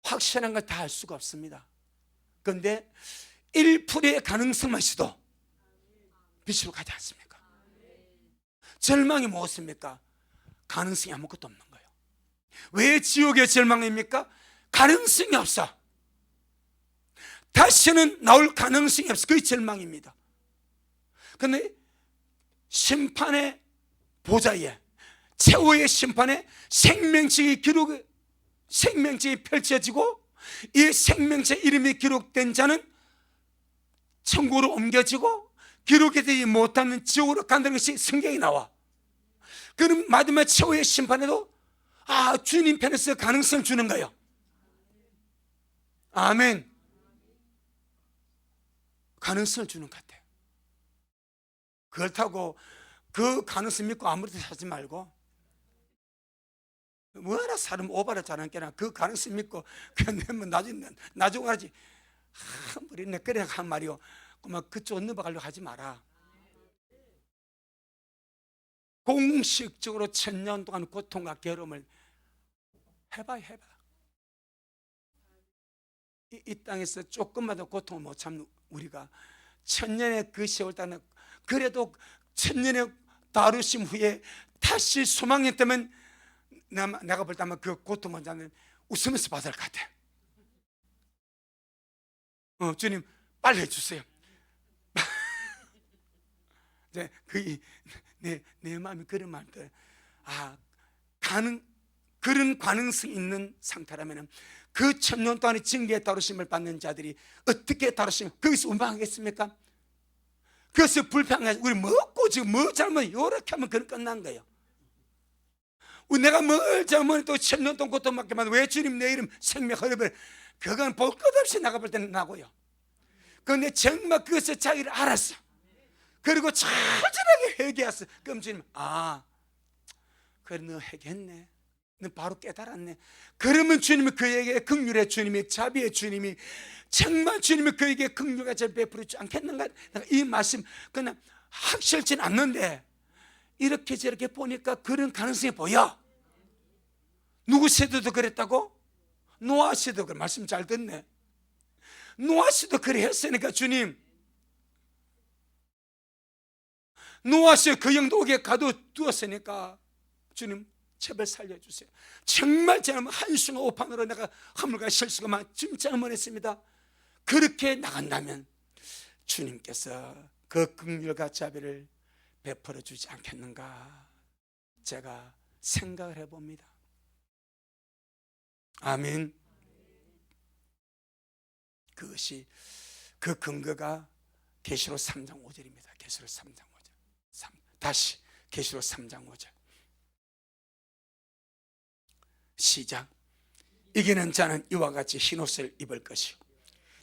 확실한 걸 다 알 수가 없습니다. 그런데 1%의 가능성만 있어도 빛으로 가지 않습니까? 절망이 무엇입니까? 가능성이 아무것도 없는 거예요. 왜 지옥의 절망입니까? 가능성이 없어. 다시는 나올 가능성이 없어. 그게 절망입니다. 그런데 심판의 보좌에, 최후의 심판에 생명책이 생명책이 펼쳐지고, 이 생명책 이름이 기록된 자는 천국으로 옮겨지고, 기록이 되지 못하는 지옥으로 간다는 것이 성경에 나와. 그럼 마지막 최후의 심판에도 주님 편에서 가능성을 주는 거예요. 아멘. 가능성을 주는 것 같아요. 그렇다고 그 가능성 믿고 아무것도 하지 말고, 뭐하나 사람 오바를 잘하니까 그 가능성 믿고 그냥 나중에 하지. 우리 내 그래 한 말이요, 막 그쪽 넘어가려고 하지 마라. 공식적으로 1000년 동안 고통과 괴로움을 해봐. 이 땅에서 조금만 더 고통을 못 참는 우리가 1000년의 그 세월 동안, 그래도 1000년의 다루심 후에 다시 소망이 있다면 내가 볼 때 아마 그 고통을 자는 웃으면서 받을 것 같아. 주님 빨리 해주세요. 내 마음이 그런 말들. 그런 가능성이 있는 상태라면 그 1000년 동안의 징계의 다루심을 받는 자들이 어떻게 다루심을 거기서 운방하겠습니까? 그래서 불평하지. 우리 먹고 지금 뭐 잘못 이렇게 하면 그건 끝난 거예요. 내가 뭘 잘못해도 1000년 동안 고통받게 만든, 왜 주님 내 이름 생명 흐르면, 그건 볼 것 없이 나가 볼 때는 나고요. 그런데 정말 그것을 자기를 알았어. 그리고 처절하게 회개했어. 그럼 주님 그래 너 회개했네, 너 바로 깨달았네. 그러면 주님이 그에게 긍휼의 주님이, 자비의 주님이, 정말 주님이 그에게 긍휼과 자비 베풀어 주지 않겠는가? 이 말씀 그냥 확실치는 않는데 이렇게 저렇게 보니까 그런 가능성이 보여. 누구 세대도 그랬다고? 노아 씨도 그래. 말씀 잘 듣네. 노아 씨도 그래 했으니까 주님, 노아 씨 그 영독에 가둬두었으니까 주님 제발 살려주세요. 정말 저는 한순간 오판으로 내가 허물과 실수가 진짜 잘못했습니다. 그렇게 나간다면 주님께서 그 긍휼과 자비를 베풀어 주지 않겠는가, 제가 생각을 해봅니다. 아멘. 그것이 그 근거가 계시록 3장 5절입니다. 계시록 3장 5절. 다시 계시록 3장 5절 시작. 이기는 자는 이와 같이 흰옷을 입을 것이요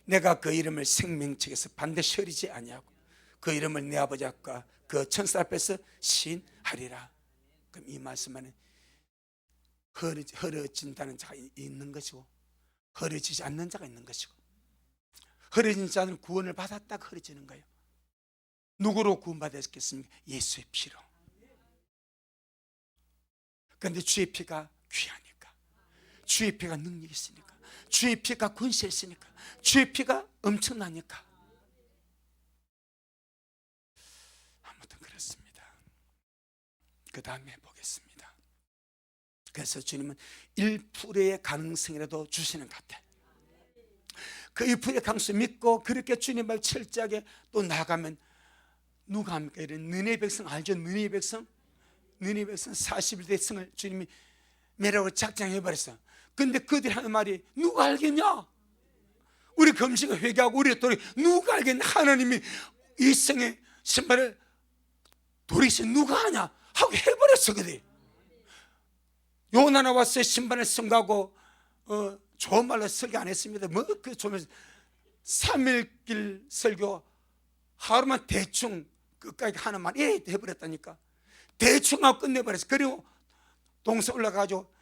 내가 그 이름을 생명책에서 반드시 흐리지 아니하고 그 이름을 내 아버지 앞과 그 천사 앞에서 시인하리라. 그럼 이 말씀은 흐려진다는 자가 있는 것이고 흐려지지 않는 자가 있는 것이고, 흐려진 자는 구원을 받았다가 흐려지는 거예요. 누구로 구원받았겠습니까? 예수의 피로. 그런데 주의 피가 귀하니까, 주의 피가 능력이 있으니까, 주의 피가 권세 있으니까, 주의 피가 엄청나니까. 아무튼 그렇습니다. 그 다음에 보겠습니다. 그래서 주님은 1%의 가능성이라도 주시는 것 같아요. 그 1%의 가능성 믿고 그렇게 주님을 철저하게 또 나아가면 누가 합니까? 이런 느헤 백성 알죠? 느헤 백성 40일 성을 주님이 매라고 작정해 버렸어. 근데 그들이 하는 말이 누가 알겠냐? 우리 금식을 회개하고 우리 또 누가 알겠냐? 하나님이 이 성의 신발을 돌이시 누가 하냐? 하고 해버렸어. 그들이 요나 나와서 신발을 성가고 좋은 말로 설교 안 했습니다. 뭐 그 좋으면서 3일길 설교 하루만 대충 끝까지 하는 말 해버렸다니까. 대충 하고 끝내버렸어. 그리고 동서 올라가가지고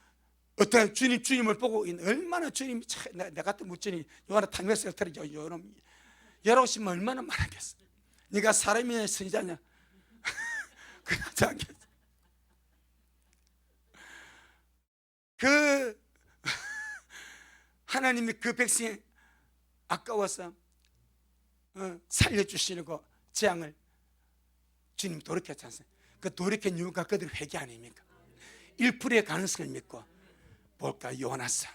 어떤 주님을 보고 얼마나 주님이 내 같은 무전이 요하나 탕면서 터리죠. 여러분 얼마나 말하겠어. 네가 사람이냐 선지자냐 그러지 않겠어. 그 하나님이 그 백성이 아까워서 살려주시려고 재앙을 주님 돌이켰지 않습니까? 그 돌이킨 이유가 그들 회개 아닙니까? 1%의 가능성을 믿고 볼까? 요나서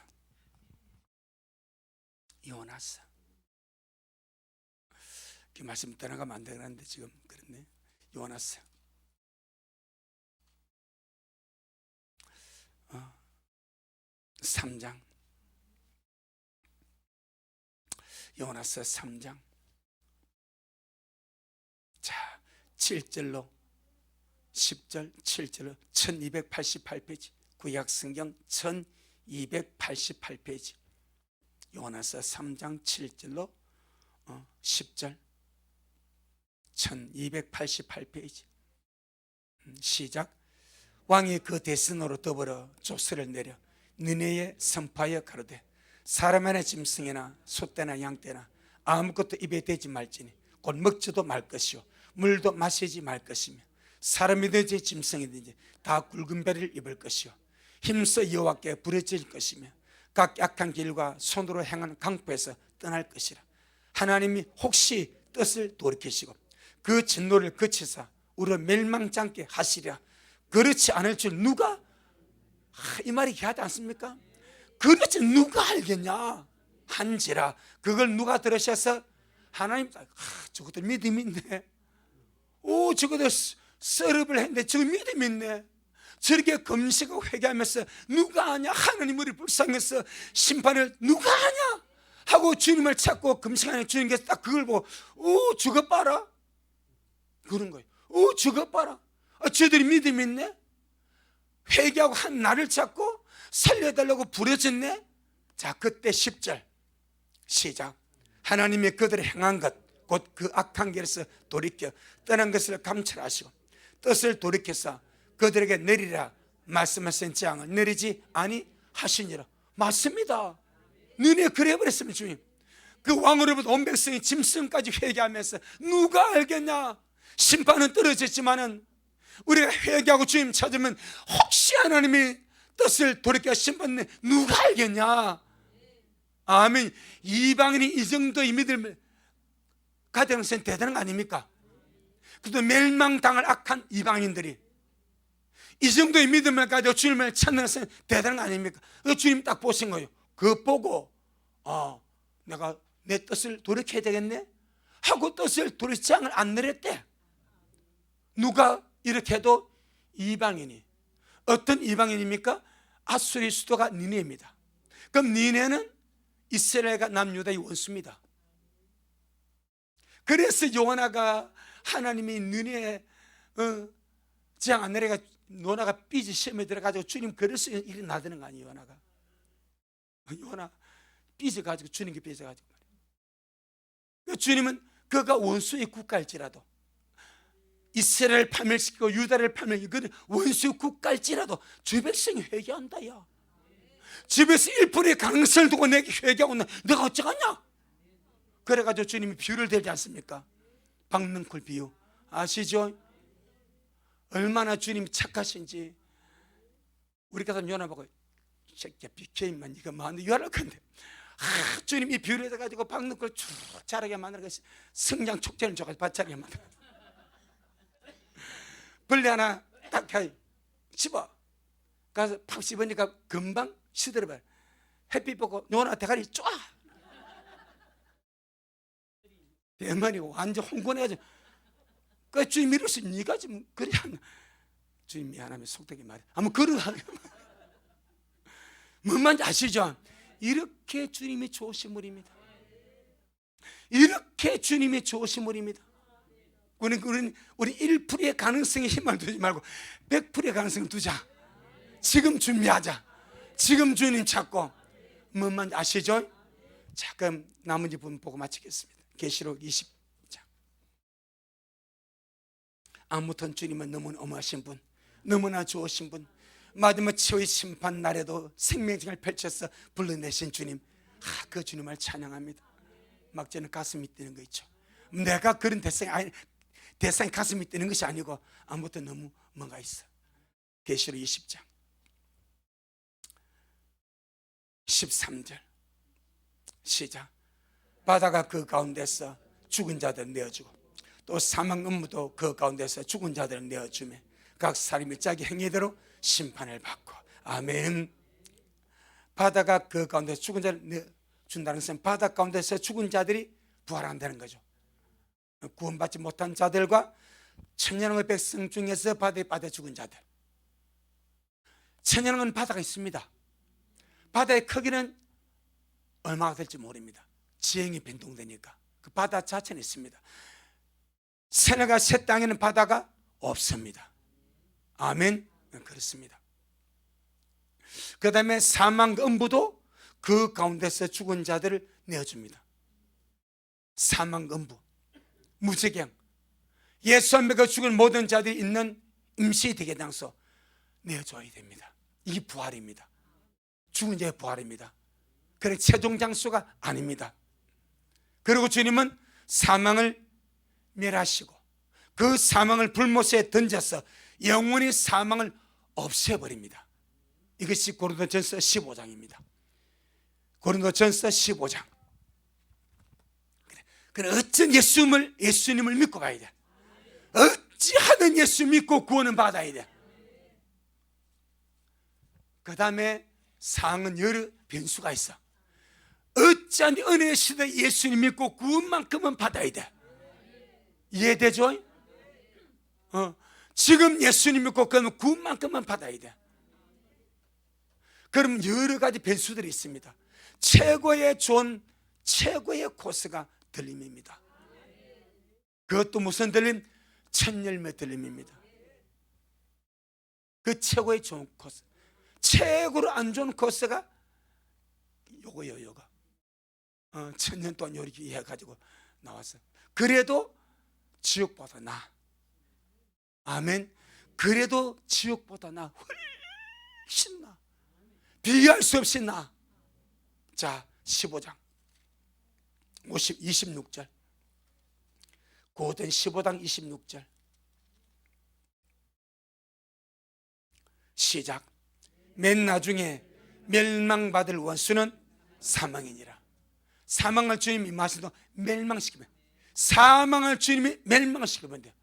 그 말씀 떠나가면 안 되는데 지금 그렇네. 요나서 3장 요나서 3장 자 7절로 10절 7절로 1288페이지 구약성경 1288페이지 요나서 3장 7절로 10절 1288페이지 시작. 왕이 그 대선으로 더불어 족쇄를 내려 느헤에 선포하여 가로되 사람 안의 짐승이나 소떼나 양떼나 아무것도 입에 대지 말지니 곧 먹지도 말 것이요 물도 마시지 말 것이며 사람이든지 짐승이든지 다 굵은 배를 입을 것이요 힘써 여호와께 부르짖을 것이며 각 약한 길과 손으로 행한 강포에서 떠날 것이라. 하나님이 혹시 뜻을 돌이키시고 그 진노를 그치사 우리를 멸망치 않게 하시랴. 그렇지 않을 줄 누가 이 말이 귀하지 않습니까? 그렇지 누가 알겠냐 한지라. 그걸 누가 들으셔서 하나님 저것들 믿음이 있네. 오 저것들 썰업을 했는데 저 믿음이 있네. 저렇게 금식하고 회개하면서 누가 아냐? 하나님 우리 불쌍해서 심판을 누가 아냐? 하고 주님을 찾고 금식하는 주님께서 딱 그걸 보고 오 저것 봐라 그런 거예요. 오 저것 봐라. 저들이 믿음이 있네. 회개하고 한 나를 찾고 살려달라고 부르짖네. 자 그때 10절 시작. 하나님이 그들의 행한 것 곧 그 악한 길에서 돌이켜 떠난 것을 감찰하시고 뜻을 돌이켜서 그들에게 내리라 말씀하신 재앙을 내리지 아니하시니라. 맞습니다. 너네 그래버렸으면 주님 그 왕으로부터 온 백성이 짐승까지 회개하면서 누가 알겠냐. 심판은 떨어졌지만은 우리가 회개하고 주님 찾으면 혹시 하나님이 뜻을 돌이켜 심판내 누가 알겠냐. 아멘. 이방인이 이 정도의 믿음을 가지는 것은 대단한 거 아닙니까? 그래도 멸망당할 악한 이방인들이 이 정도의 믿음을 가지고 주님을 찾는 것은 대단한 거 아닙니까? 주님 딱 보신 거예요. 그거 보고 내가 내 뜻을 돌이켜야 되겠네 하고 뜻을 돌이켜 재앙을 안 내렸대. 누가 이렇게 해도 이방인이 어떤 이방인입니까? 아수리 수도가 니네입니다. 그럼 니네는 이스라엘과 남유다의 원수입니다. 그래서 요나가 하나님이 니네 재앙 안 내려가 요나가 삐지 시험에 들어가지고 주님 그래서 일이 나되는 거 아니에요. 요나 삐져가지고 주님께 삐져가지고 주님은 그가 원수의 국가일지라도 이스라엘을 파멸시키고 유다를 파멸시키고 원수의 국가일지라도 주 백성이 회개한다. 야 집에서 1%의 가능성을 두고 내게 회개하고 내가 어쩌겠냐. 그래가지고 주님이 비유를 대지 않습니까? 박능쿨 비유 아시죠? 얼마나 주님이 착하신지. 우리 가서 요나 보고 새끼야 비켜임만 네가 뭐하는데 요할 건데 주님 이 비유를 해가지고 박능쿨 쭉 자라게 만들어 성장 촉진을 줘가지고 밭자라게 만들어 벌레 하나 딱 씹어 가서 팍 씹으니까 금방 시들어봐요. 햇빛 보고 요나 대가리 쫙 대만이고 완전 홍건해가지고 그 주님 이러시 네가 지금 그래 안 주님 미안하면 속되게 말해. 한번 걸어라. 뭔 말인지 아시죠? 이렇게 주님이 좋으신 분입니다. 이렇게 주님이 좋으신 분입니다. 우리 1%의 가능성에 힘을 두지 말고 100%의 가능성을 두자. 지금 준비하자. 지금 주님 찾고. 뭔 말인지 아시죠? 자, 그럼 나머지 부분 보고 마치겠습니다. 계시록 20장. 아무튼 주님은 너무나 어마하신 분, 너무나 좋으신 분, 마지막 최후의 심판 날에도 생명을 펼쳐서 불러내신 주님, 그 주님을 찬양합니다. 막 저는 가슴이 뛰는 거 있죠. 내가 그런 대상이 가슴이 뛰는 것이 아니고 아무튼 너무 뭔가 있어. 계시록 20장 13절 시작. 바다가 그 가운데서 죽은 자들을 내어주고 또 사망 음부도 그 가운데서 죽은 자들을 내어주며 각 사람이 자기 행위대로 심판을 받고. 아멘. 바다가 그 가운데서 죽은 자를 내준다는 것은 바다 가운데서 죽은 자들이 부활한다는 거죠. 구원받지 못한 자들과 천년왕의 백성 중에서 바다에 빠져 죽은 자들. 천년왕은 바다가 있습니다. 바다의 크기는 얼마가 될지 모릅니다. 지형이 변동되니까 그 바다 자체는 있습니다. 새내가 새 땅에는 바다가 없습니다. 아멘. 그렇습니다. 그 다음에 사망 음부도 그 가운데서 죽은 자들을 내어줍니다. 사망 음부, 무지경, 예수 안 믿고 죽은 모든 자들이 있는 임시 대계장소 내어줘야 됩니다. 이게 부활입니다. 죽은 자의 부활입니다. 그래 최종 장소가 아닙니다. 그리고 주님은 사망을 멸하시고 그 사망을 불못에 던져서 영원히 사망을 없애버립니다. 이것이 고린도전서 15장입니다. 고린도전서 15장. 그래 어쩐 예수님을 믿고 가야 돼. 어찌하든 예수 믿고 구원은 받아야 돼. 그 다음에 상황은 여러 변수가 있어. 어찌하든 은혜의 시대 예수님 믿고 구원만큼은 받아야 돼. 이해되죠? 지금 예수님 믿고 그러면 구원만큼은 받아야 돼. 그럼 여러 가지 변수들이 있습니다. 최고의 좋은 최고의 코스가 들림입니다. 그것도 무슨 들림? 첫 열매 들림입니다. 그 최고의 좋은 코스. 최고로 안 좋은 코스가 요거예요. 요거. 천년 동안 요렇게 해가지고 나왔어. 그래도 지옥보다 나아. 아멘. 그래도 지옥보다 나아. 훨씬 나아. 비교할 수 없이 나아. 자, 15장 26절. 고든 15장 26절 시작. 맨 나중에 멸망받을 원수는 사망이니라. 사망을 주님이 마시도 멸망시키면, 사망을 주님이 멸망을 시키면 돼요.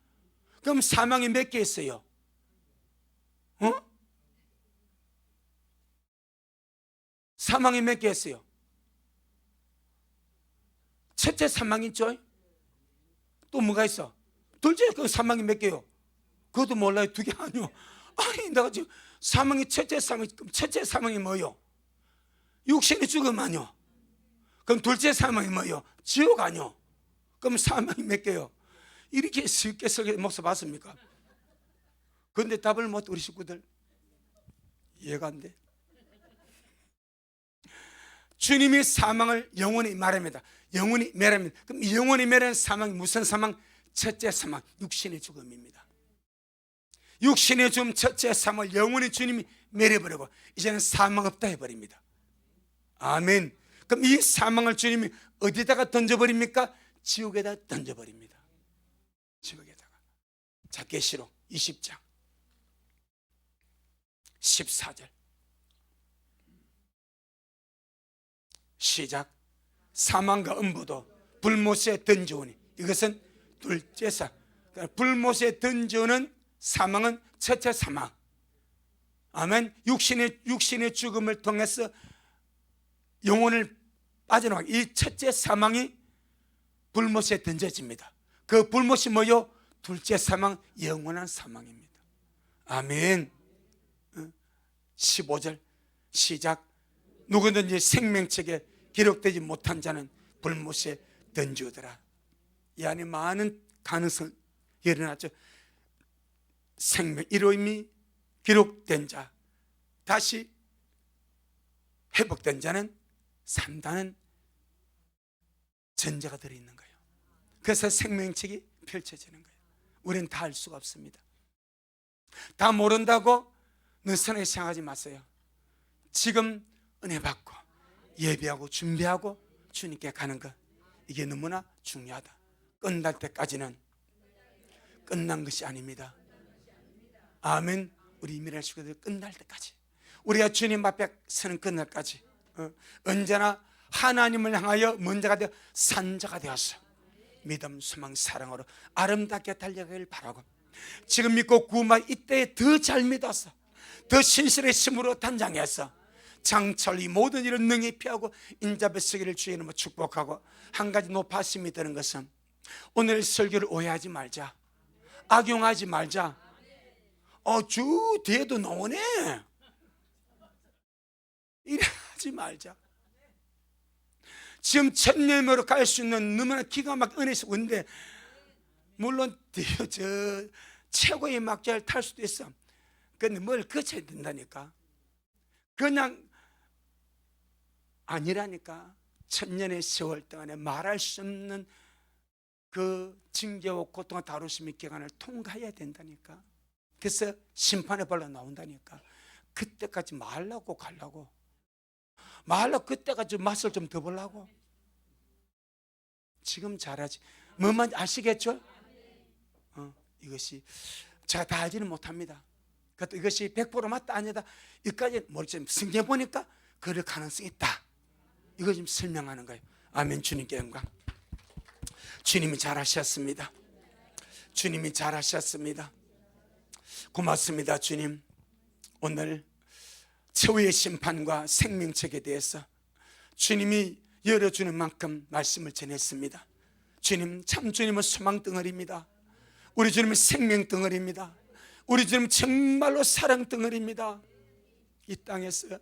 그럼 사망이 몇 개 있어요? 사망이 몇 개 있어요? 첫째 사망 있죠? 또 뭐가 있어? 둘째 그 사망이 몇 개요? 그것도 몰라요. 2개 아니요. 아니 내가 지금 사망이 첫째 사망이 뭐요? 육신의 죽음 아니요? 그럼 둘째 사망이 뭐요? 지옥 아니요? 그럼 사망이 몇 개요? 이렇게 쉽게 설계 목사 봤습니까? 그런데 답을 못 우리 식구들 이해가 안 돼. 주님이 사망을 영원히 말합니다. 영원히 멸합니다. 그럼 영원히 멸하는 사망이 무슨 사망? 첫째 사망, 육신의 죽음입니다. 육신의 죽음 첫째 사망을 영원히 주님이 멸해버리고 이제는 사망 없다 해버립니다. 아멘. 그럼 이 사망을 주님이 어디다가 던져버립니까? 지옥에다 던져버립니다. 지옥에다가. 자, 계시록 20장 14절 시작. 사망과 음부도 불못에 던져오니. 이것은 둘째 사망. 불못에 던져오는 사망은 첫째 사망. 아멘. 육신의 죽음을 통해서 영혼을 빠져나가기. 이 첫째 사망이 불못에 던져집니다. 그 불못이 뭐요? 둘째 사망, 영원한 사망입니다. 아멘. 15절 시작. 누구든지 생명책에 기록되지 못한 자는 불못에 던지우더라. 이 안에 많은 가능성이 일어났죠. 생명 이름이 기록된 자, 다시 회복된 자는 산다는 전제가 들어있는 거예요. 그래서 생명책이 펼쳐지는 거예요. 우리는 다 알 수가 없습니다. 다 모른다고 느슨하게 생각하지 마세요. 지금 은혜 받고 예배하고 준비하고 주님께 가는 것, 이게 너무나 중요하다. 끝날 때까지는 끝난 것이 아닙니다. 아멘. 우리 미래 식구들 끝날 때까지, 우리가 주님 앞에 서는 그날까지 언제나 하나님을 향하여 먼저가 되어 산자가 되어서 믿음, 소망, 사랑으로 아름답게 달려가길 바라고, 지금 믿고 구원받 이때에 더 잘 믿어서 더 신실의 힘으로 단장해서 장철 이 모든 일을 능히 피하고 인자의 세계를 주의 이름으로 축복하고, 한 가지 높아심이 드는 것은 오늘 설교를 오해하지 말자, 악용하지 말자. 주 뒤에도 나오네, 이래하지 말자. 지금 천년으로 갈 수 있는 너무나 기가 막힌 은혜의 은데, 물론 저 최고의 막자를 탈 수도 있어. 근데 뭘 거쳐야 된다니까. 그냥 아니라니까. 천년의 세월 동안에 말할 수 없는 그 징계와 고통과 다루심의 기간을 통과해야 된다니까. 그래서 심판의 발로 나온다니까. 그때까지 말라고 가려고, 말라고 그때까지 맛을 좀 더 보려고. 지금 잘하지. 뭐만 아시겠죠? 이것이 제가 다 알지는 못합니다. 그것도 이것이 100% 맞다 아니다 이까지 모르겠지만 성경 보니까 그럴 가능성이 있다. 이거 좀 설명하는 거예요. 아멘. 주님께 영광. 주님이 잘하셨습니다. 주님이 잘하셨습니다. 고맙습니다. 주님, 오늘 최후의 심판과 생명책에 대해서 주님이 열어주는 만큼 말씀을 전했습니다. 주님, 참 주님은 소망 덩어리입니다. 우리 주님은 생명 덩어리입니다. 우리 주님은 정말로 사랑 덩어리입니다. 이 땅에서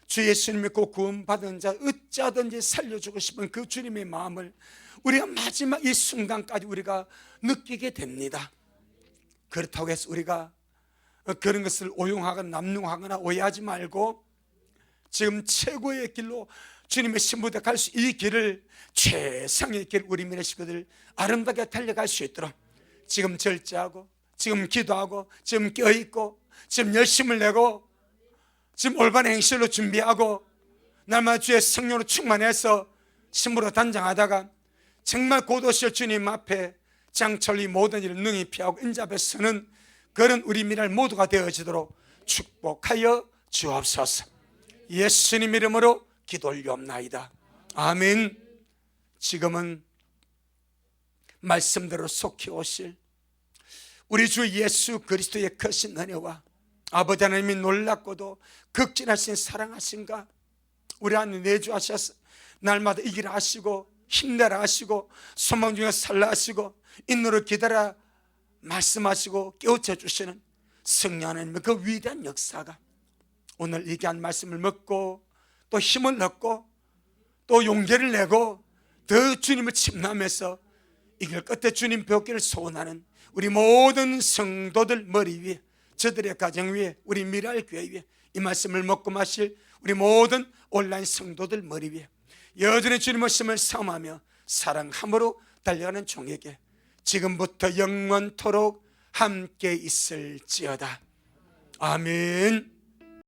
주 예수님 믿고 구원받은 자 어찌하든지 살려주고 싶은 그 주님의 마음을 우리가 마지막 이 순간까지 우리가 느끼게 됩니다. 그렇다고 해서 우리가 그런 것을 오용하거나 남용하거나 오해하지 말고, 지금 최고의 길로 주님의 신부대 갈 수, 이 길을 최상의 길, 우리 미래 식구들 아름답게 달려갈 수 있도록 지금 절제하고, 지금 기도하고, 지금 껴있고, 지금 열심을 내고, 지금 올바른 행실로 준비하고, 날마다 주의 성령으로 충만해서 신부로 단장하다가 정말 곧 오실 주님 앞에 장철리 모든 일을 능히 피하고 인자 앞에 서는 그런 우리 미랄 모두가 되어지도록 축복하여 주옵소서. 예수님 이름으로 기도 올리옵나이다. 아멘. 지금은 말씀대로 속히 오실 우리 주 예수 그리스도의 크신 은혜와 아버지 하나님이 놀랍고도 극진하신 사랑하신가 우리 안에 내주하셔서 날마다 이기라 하시고 힘내라 하시고 소망 중에 살라 하시고 인노를 기다려 말씀하시고 깨우쳐 주시는 성령 하나님의 그 위대한 역사가 오늘 얘기한 말씀을 먹고 또 힘을 얻고 또 용기를 내고 더 주님을 침노하면서 이 길 끝에 주님 뵙기를 소원하는 우리 모든 성도들 머리 위에, 저들의 가정 위에, 우리 미랄 교회 위에 이 말씀을 먹고 마실 우리 모든 온라인 성도들 머리 위에 여전히 주님의 심을 삼하며 사랑함으로 달려가는 종에게 지금부터 영원토록 함께 있을지어다. 아멘.